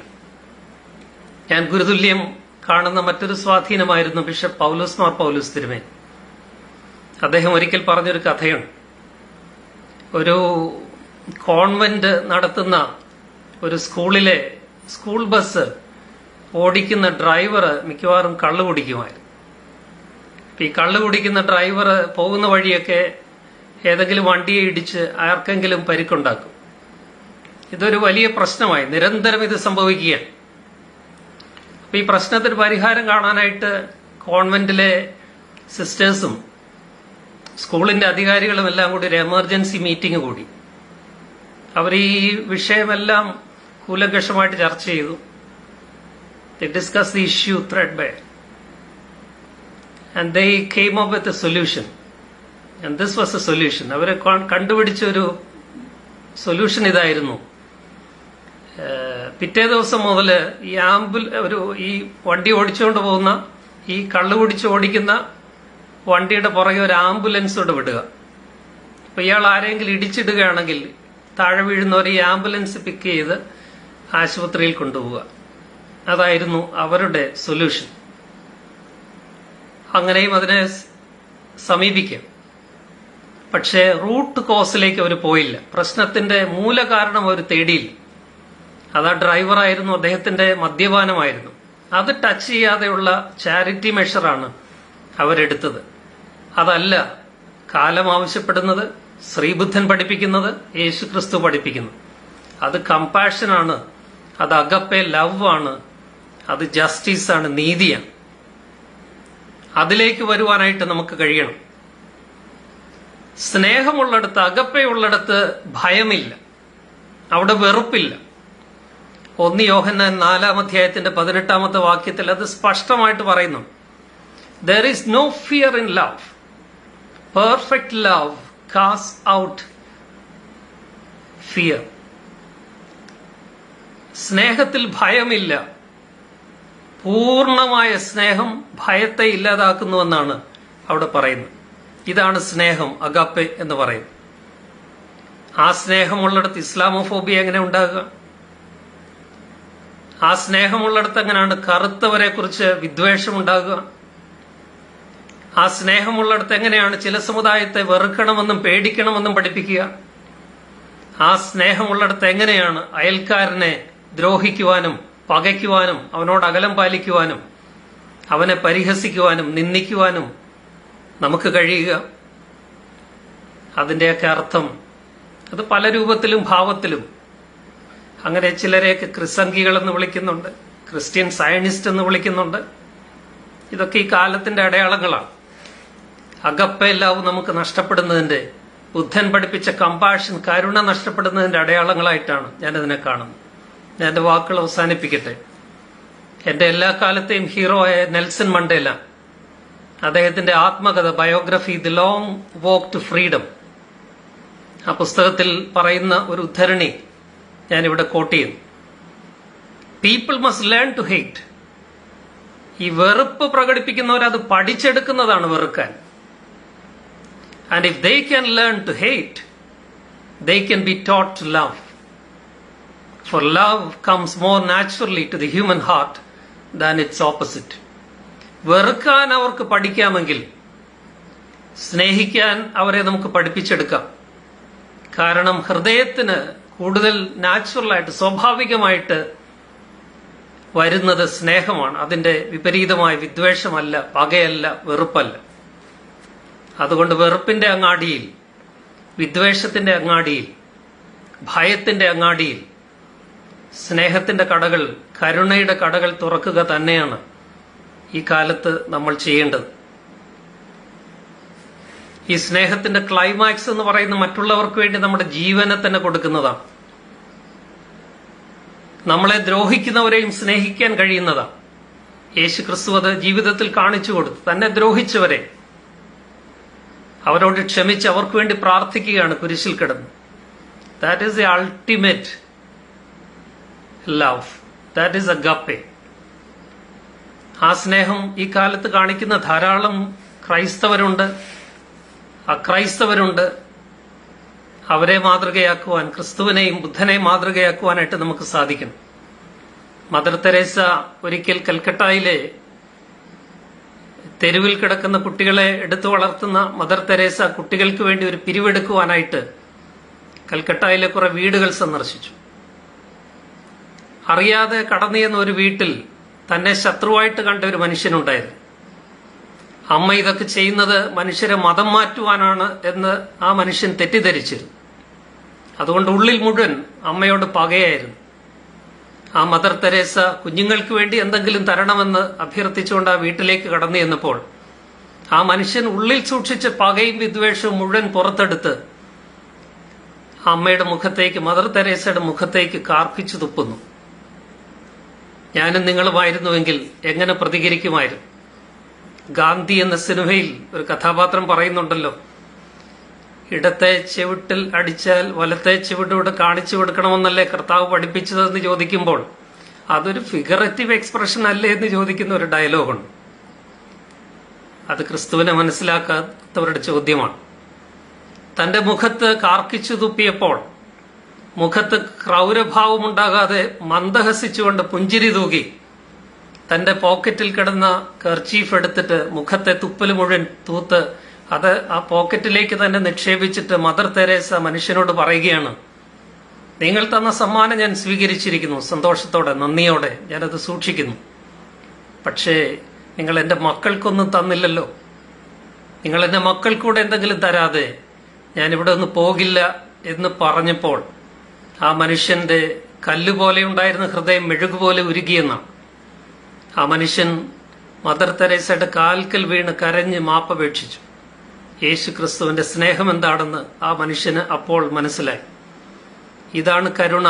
S1: ഞാൻ ഗുരുതുല്യം കാണുന്ന മറ്റൊരു സ്വാധീനമായിരുന്നു ബിഷപ്പ് പൗലോസ് മാർ പൗലോസ് തിരുമേനി. അദ്ദേഹം ഒരിക്കൽ പറഞ്ഞൊരു കഥയുണ്ട്. ഒരു കോൺവെന്റ് നടത്തുന്ന ഒരു സ്കൂളിലെ സ്കൂൾ ബസ് ഓടിക്കുന്ന ഡ്രൈവർ മിക്കവാറും കള്ളു കുടിക്കുമായിരുന്നു. ഈ കള്ളു കുടിക്കുന്ന ഡ്രൈവർ പോകുന്ന വഴിയൊക്കെ ഏതെങ്കിലും വണ്ടിയെ ഇടിച്ച് ആർക്കെങ്കിലും പരിക്കുണ്ടാക്കും. ഇതൊരു വലിയ പ്രശ്നമായി, നിരന്തരം ഇത് സംഭവിക്കുകയാണ്. അപ്പൊ ഈ പ്രശ്നത്തിന് പരിഹാരം കാണാനായിട്ട് കോൺവെന്റിലെ സിസ്റ്റേഴ്സും സ്കൂളിന്റെ അധികാരികളും എല്ലാം കൂടി ഒരു എമർജൻസി മീറ്റിംഗ് കൂടി. അവർ ഈ വിഷയമെല്ലാം കൂലങ്കഷമായിട്ട് ചർച്ച ചെയ്തു. They discussed the issue threadbare and they came up with a solution, and this was a solution. അവരെ കണ്ടുപിടിച്ച ഒരു സൊല്യൂഷൻ ഇതായിരുന്നു. പിറ്റേ ദിവസം മുതൽ ഈ വണ്ടി ഓടിച്ചുകൊണ്ട് പോകുന്ന, ഈ കള്ളു കുടിച്ച് ഓടിക്കുന്ന വണ്ടിയുടെ പുറകെ ഒരു ആംബുലൻസോട് വിടുക. അപ്പൊ ഇയാൾ ആരെങ്കിലും ഇടിച്ചിടുകയാണെങ്കിൽ താഴെ വീഴുന്നവരെ ഈ ആംബുലൻസ് പിക്ക് ചെയ്ത് ആശുപത്രിയിൽ കൊണ്ടുപോവുക. അതായിരുന്നു അവരുടെ സൊല്യൂഷൻ. അങ്ങനെയും അതിനെ സമീപിക്കാം. പക്ഷേ റൂട്ട് കോസിലേക്ക് അവർ പോയില്ല. പ്രശ്നത്തിന്റെ മൂലകാരണം അവർ തേടിയില്ല. അത് ആ ഡ്രൈവറായിരുന്നു, അദ്ദേഹത്തിന്റെ മദ്യപാനമായിരുന്നു. അത് ടച്ച് ചെയ്യാതെയുള്ള ചാരിറ്റി മെഷറാണ് അവരെടുത്തത്. അതല്ല കാലം ആവശ്യപ്പെടുന്നത്, ശ്രീബുദ്ധൻ പഠിപ്പിക്കുന്നത്, യേശു ക്രിസ്തു പഠിപ്പിക്കുന്നത്. അത് കമ്പാഷനാണ്, അത് അഗപ്പെ ലവ് ആണ്, അത് ജസ്റ്റിസാണ്, നീതിയാണ്. അതിലേക്ക് വരുവാനായിട്ട് നമുക്ക് കഴിയണം. സ്നേഹമുള്ളിടത്ത്, അഗപ്പയുള്ളിടത്ത് ഭയമില്ല, അവിടെ വെറുപ്പില്ല. 1 യോഹന്നാൻ 4-ാം അധ്യായത്തിന്റെ 18-ാമത്തെ വാക്യത്തിൽ അത് സ്പഷ്ടമായിട്ട് പറയുന്നു. There is no fear in love. Perfect love casts out fear. സ്നേഹത്തിൽ ഭയമില്ല. പൂർണമായ സ്നേഹം ഭയത്തെ ഇല്ലാതാക്കുന്നുവെന്നാണ് അവിടെ പറയുന്നത്. ഇതാണ് സ്നേഹം, അഗാപ്പെ എന്ന് പറയുന്നത്. ആ സ്നേഹമുള്ളിടത്ത് ഇസ്ലാമോഫോബിയ എങ്ങനെ ഉണ്ടാകുക? ആ സ്നേഹമുള്ളിടത്ത് എങ്ങനെയാണ് കറുത്തവരെ കുറിച്ച് വിദ്വേഷം ഉണ്ടാകുക? ആ സ്നേഹമുള്ളിടത്ത് എങ്ങനെയാണ് ചില സമുദായത്തെ വെറുക്കണമെന്നും പേടിക്കണമെന്നും പഠിപ്പിക്കുക? ആ സ്നേഹമുള്ളിടത്ത് എങ്ങനെയാണ് അയൽക്കാരനെ ദ്രോഹിക്കുവാനും പകയ്ക്കുവാനും അവനോട് അകലം പാലിക്കുവാനും അവനെ പരിഹസിക്കുവാനും നിന്ദിക്കുവാനും നമുക്ക് കഴിയുക? അതിന്റെയൊക്കെ അർത്ഥം അത് പല രൂപത്തിലും ഭാവത്തിലും. അങ്ങനെ ചിലരെയൊക്കെ ക്രിസംഖികൾ എന്ന് വിളിക്കുന്നുണ്ട്, ക്രിസ്ത്യൻ സയനിസ്റ്റ് എന്ന് വിളിക്കുന്നുണ്ട്. ഇതൊക്കെ ഈ കാലത്തിന്റെ അടയാളങ്ങളാണ്. അഗപ്പെ ലവ് നമുക്ക് നഷ്ടപ്പെടുന്നതിന്റെ, ബുദ്ധൻ പഠിപ്പിച്ച കമ്പാഷൻ, കരുണ നഷ്ടപ്പെടുന്നതിന്റെ അടയാളങ്ങളായിട്ടാണ് ഞാനതിനെ കാണുന്നത്. ഞാൻ എന്റെ വാക്കുകൾ അവസാനിപ്പിക്കട്ടെ. എന്റെ എല്ലാ കാലത്തെയും ഹീറോ ആയ നെൽസൺ മണ്ടേല, അദ്ദേഹത്തിന്റെ ആത്മകഥ biography the Long Walk to Freedom, ആ പുസ്തകത്തിൽ പറയുന്ന ഒരു ഉദ്ധരണി ഞാനിവിടെ കോട്ട് ചെയ്യുന്നു. People must learn to hate. ഈ വെറുപ്പ് പ്രകടിപ്പിക്കുന്നവർ അത് പഠിച്ചെടുക്കുന്നതാണ് വെറുക്കാൻ. And if they can learn to hate, they can be taught to love. For love comes more naturally to the human heart than its opposite. വെറുക്കാൻ അവർക്ക് പഠിക്കാമെങ്കിൽ സ്നേഹിക്കാൻ അവരെ നമുക്ക് പഠിപ്പിച്ചെടുക്കാം. കാരണം ഹൃദയത്തിന് കൂടുതൽ നാച്ചുറലായിട്ട്, സ്വാഭാവികമായിട്ട് വരുന്നത് സ്നേഹമാണ്. അതിന്റെ വിപരീതമായ വിദ്വേഷമല്ല, പകയല്ല, വെറുപ്പല്ല. അതുകൊണ്ട് വെറുപ്പിന്റെ അങ്ങാടിയിൽ, വിദ്വേഷത്തിന്റെ അങ്ങാടിയിൽ, ഭയത്തിന്റെ അങ്ങാടിയിൽ സ്നേഹത്തിന്റെ കടകൾ, കരുണയുടെ കടകൾ തുറക്കുക തന്നെയാണ് ഈ കാലത്ത് നമ്മൾ ചെയ്യേണ്ടത്. ഈ സ്നേഹത്തിന്റെ ക്ലൈമാക്സ് എന്ന് പറയുന്ന മറ്റുള്ളവർക്ക് വേണ്ടി നമ്മുടെ ജീവനെ തന്നെ കൊടുക്കുന്നതാണ്. നമ്മളെ ദ്രോഹിക്കുന്നവരെയും സ്നേഹിക്കാൻ കഴിയുന്നതാണ്. യേശു ക്രിസ്തു അത് ജീവിതത്തിൽ കാണിച്ചു കൊടുത്തു. തന്നെ ദ്രോഹിച്ചവരെ അവരോട് ക്ഷമിച്ച് അവർക്ക് വേണ്ടി പ്രാർത്ഥിക്കുകയാണ് കുരിശിൽ കിടന്ന്. That is the ultimate love. That is agape. ആ സ്നേഹം ഈ കാലത്ത് കാണിക്കുന്ന ധാരാളം ക്രൈസ്തവരുണ്ട്, അക്രൈസ്തവരുണ്ട്. അവരെ മാതൃകയാക്കുവാൻ, ക്രിസ്തുവിനെയും ബുദ്ധനെയും മാതൃകയാക്കുവാനായിട്ട് നമുക്ക് സാധിക്കണം. മദർ തെരേസ ഒരിക്കൽ കൽക്കട്ടയിലെ തെരുവിൽ കിടക്കുന്ന കുട്ടികളെ എടുത്തു വളർത്തുന്ന മദർ തെരേസ കുട്ടികൾക്ക് വേണ്ടി ഒരു പിരിവെടുക്കുവാനായിട്ട് കൽക്കട്ടയിലെ കുറെ വീടുകൾ സന്ദർശിച്ചു. അറിയാതെ കടന്നു ചെന്ന ഒരു വീട്ടിൽ തന്നെ ശത്രുവായിട്ട് കണ്ട ഒരു മനുഷ്യനുണ്ടായിരുന്നു. അമ്മ ഇതൊക്കെ ചെയ്യുന്നത് മനുഷ്യരെ മതം മാറ്റുവാനാണ് എന്ന് ആ മനുഷ്യൻ തെറ്റിദ്ധരിച്ചിരുന്നു. അതുകൊണ്ട് ഉള്ളിൽ മുഴുവൻ അമ്മയോട് പകയായിരുന്നു. ആ മദർ തെരേസ കുഞ്ഞുങ്ങൾക്ക് വേണ്ടി എന്തെങ്കിലും തരണമെന്ന് അഭ്യർത്ഥിച്ചുകൊണ്ട് ആ വീട്ടിലേക്ക് കടന്നു ചെന്നപ്പോൾ ആ മനുഷ്യൻ ഉള്ളിൽ സൂക്ഷിച്ച പകയും വിദ്വേഷവും മുഴുവൻ പുറത്തെടുത്ത് അമ്മയുടെ മുഖത്തേക്ക്, മദർ തെരേസയുടെ മുഖത്തേക്ക് കാർപ്പിച്ചു തുപ്പുന്നു. ഞാനും നിങ്ങളുമായിരുന്നുവെങ്കിൽ എങ്ങനെ പ്രതികരിക്കുമായിരുന്നു? ഗാന്ധി എന്ന സിനിമയിൽ ഒരു കഥാപാത്രം പറയുന്നുണ്ടല്ലോ, ഇടത്തെ ചെവിട്ടിൽ അടിച്ചാൽ വലത്തെ ചെവിട്ടൂടെ കാണിച്ചു കൊടുക്കണമെന്നല്ലേ കർത്താവ് പഠിപ്പിച്ചതെന്ന് ചോദിക്കുമ്പോൾ അതൊരു ഫിഗറേറ്റീവ് എക്സ്പ്രഷൻ അല്ലേ എന്ന് ചോദിക്കുന്ന ഒരു ഡയലോഗുണ്ട്. അത് ക്രിസ്തുവിനെ മനസ്സിലാക്കാത്തവരുടെ ചോദ്യമാണ്. തന്റെ മുഖത്ത് കാർക്കിച്ചു തുപ്പിയപ്പോൾ മുഖത്ത് ക്രൗരഭാവമുണ്ടാകാതെ മന്ദഹസിച്ചുകൊണ്ട് പുഞ്ചിരി തൂകി തന്റെ പോക്കറ്റിൽ കിടന്ന കർച്ചീഫ് എടുത്തിട്ട് മുഖത്തെ തുപ്പൽ മുഴുവൻ തൂത്ത് അത് ആ പോക്കറ്റിലേക്ക് തന്നെ നിക്ഷേപിച്ചിട്ട് മദർ തെരേസ മനുഷ്യനോട് പറയുകയാണ്, നിങ്ങൾ തന്ന സമ്മാനം ഞാൻ സ്വീകരിച്ചിരിക്കുന്നു, സന്തോഷത്തോടെ, നന്ദിയോടെ ഞാനത് സൂക്ഷിക്കുന്നു. പക്ഷേ നിങ്ങൾ എന്റെ മക്കൾക്കൊന്നും തന്നില്ലല്ലോ. നിങ്ങൾ എന്റെ മക്കൾക്കൂടെ എന്തെങ്കിലും തരാതെ ഞാനിവിടെ ഒന്ന് പോകില്ല എന്ന് പറഞ്ഞപ്പോൾ ആ മനുഷ്യന്റെ കല്ലുപോലെ ഉണ്ടായിരുന്ന ഹൃദയം മെഴുകുപോലെ ഉരുകിയെന്നാണ്. ആ മനുഷ്യൻ മദർ തെരേസയുടെ കാൽക്കൽ വീണ് കരഞ്ഞ് മാപ്പപേക്ഷിച്ചു. യേശു ക്രിസ്തുവിന്റെ സ്നേഹം എന്താണെന്ന് ആ മനുഷ്യന് അപ്പോൾ മനസ്സിലായി. ഇതാണ് കരുണ,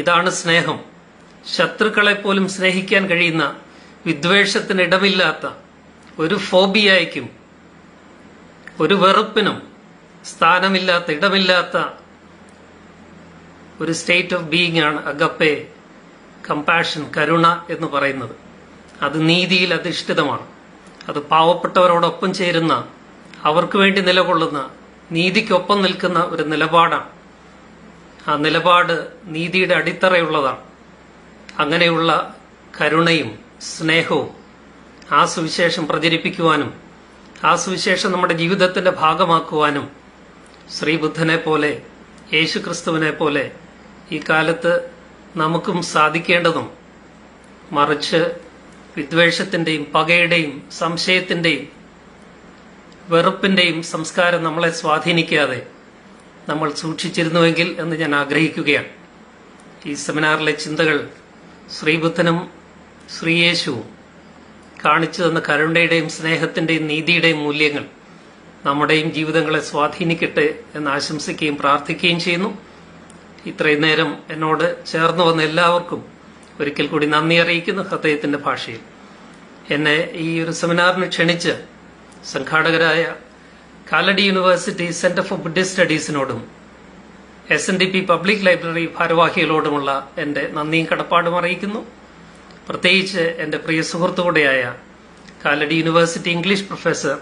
S1: ഇതാണ് സ്നേഹം. ശത്രുക്കളെ പോലും സ്നേഹിക്കാൻ കഴിയുന്ന, വിദ്വേഷത്തിന് ഇടമില്ലാത്ത, ഒരു ഫോബിയയ്ക്കും ഒരു വെറുപ്പിനും സ്ഥാനമില്ലാത്ത, ഇടമില്ലാത്ത ഒരു സ്റ്റേറ്റ് ഓഫ് ബീയിങ് ആണ് അഗപ്പെ, കമ്പാഷൻ, കരുണ എന്ന് പറയുന്നത്. അത് നീതിയിൽ അധിഷ്ഠിതമാണ്. അത് പാവപ്പെട്ടവരോടൊപ്പം ചേരുന്ന, അവർക്ക് വേണ്ടി നിലകൊള്ളുന്ന, നീതിക്കൊപ്പം നിൽക്കുന്ന ഒരു നിലപാടാണ്. ആ നിലപാട് നീതിയുടെ അടിത്തറയുള്ളതാണ്. അങ്ങനെയുള്ള കരുണയും സ്നേഹവും ആ സുവിശേഷം പ്രചരിപ്പിക്കുവാനും ആ സുവിശേഷം നമ്മുടെ ജീവിതത്തിന്റെ ഭാഗമാക്കുവാനും ശ്രീബുദ്ധനെ പോലെ, യേശുക്രിസ്തുവിനെ പോലെ ഈ കാലത്ത് നമുക്കും സാധിക്കേണ്ടതും, മറിച്ച് വിദ്വേഷത്തിന്റെയും പകയുടെയും സംശയത്തിന്റെയും വെറുപ്പിന്റെയും സംസ്കാരം നമ്മളെ സ്വാധീനിക്കാതെ നമ്മൾ സൂക്ഷിച്ചിരുന്നുവെങ്കിൽ എന്ന് ഞാൻ ആഗ്രഹിക്കുകയാണ്. ഈ സെമിനാറിലെ ചിന്തകൾ ശ്രീബുദ്ധനും ശ്രീയേശുവും കാണിച്ചു തന്ന കരുണയുടെയും സ്നേഹത്തിന്റെയും നീതിയുടെയും മൂല്യങ്ങൾ നമ്മുടെയും ജീവിതങ്ങളെ സ്വാധീനിക്കട്ടെ എന്ന് ആശംസിക്കുകയും പ്രാർത്ഥിക്കുകയും ചെയ്യുന്നു. ഇത്രയും നേരം എന്നോട് ചേർന്ന് വന്ന എല്ലാവർക്കും ഒരിക്കൽ കൂടി നന്ദി അറിയിക്കുന്നു ഹൃദയത്തിന്റെ ഭാഷയിൽ. എന്നെ ഈ ഒരു സെമിനാറിന് ക്ഷണിച്ച് സംഘാടകരായ Kalady University Centre for Buddhist സ്റ്റഡീസിനോടും SNDP പബ്ലിക് ലൈബ്രറി ഭാരവാഹികളോടുമുള്ള എന്റെ നന്ദിയും കടപ്പാടും അറിയിക്കുന്നു. പ്രത്യേകിച്ച് എന്റെ പ്രിയ സുഹൃത്തുകൂടെയായ Kalady University English professor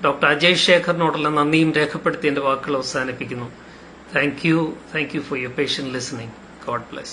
S1: doctor Ajay ശേഖറിനോടുള്ള നന്ദിയും രേഖപ്പെടുത്തി എന്റെ വാക്കുകൾ അവസാനിപ്പിക്കുന്നു. Thank you for your patient listening. God bless.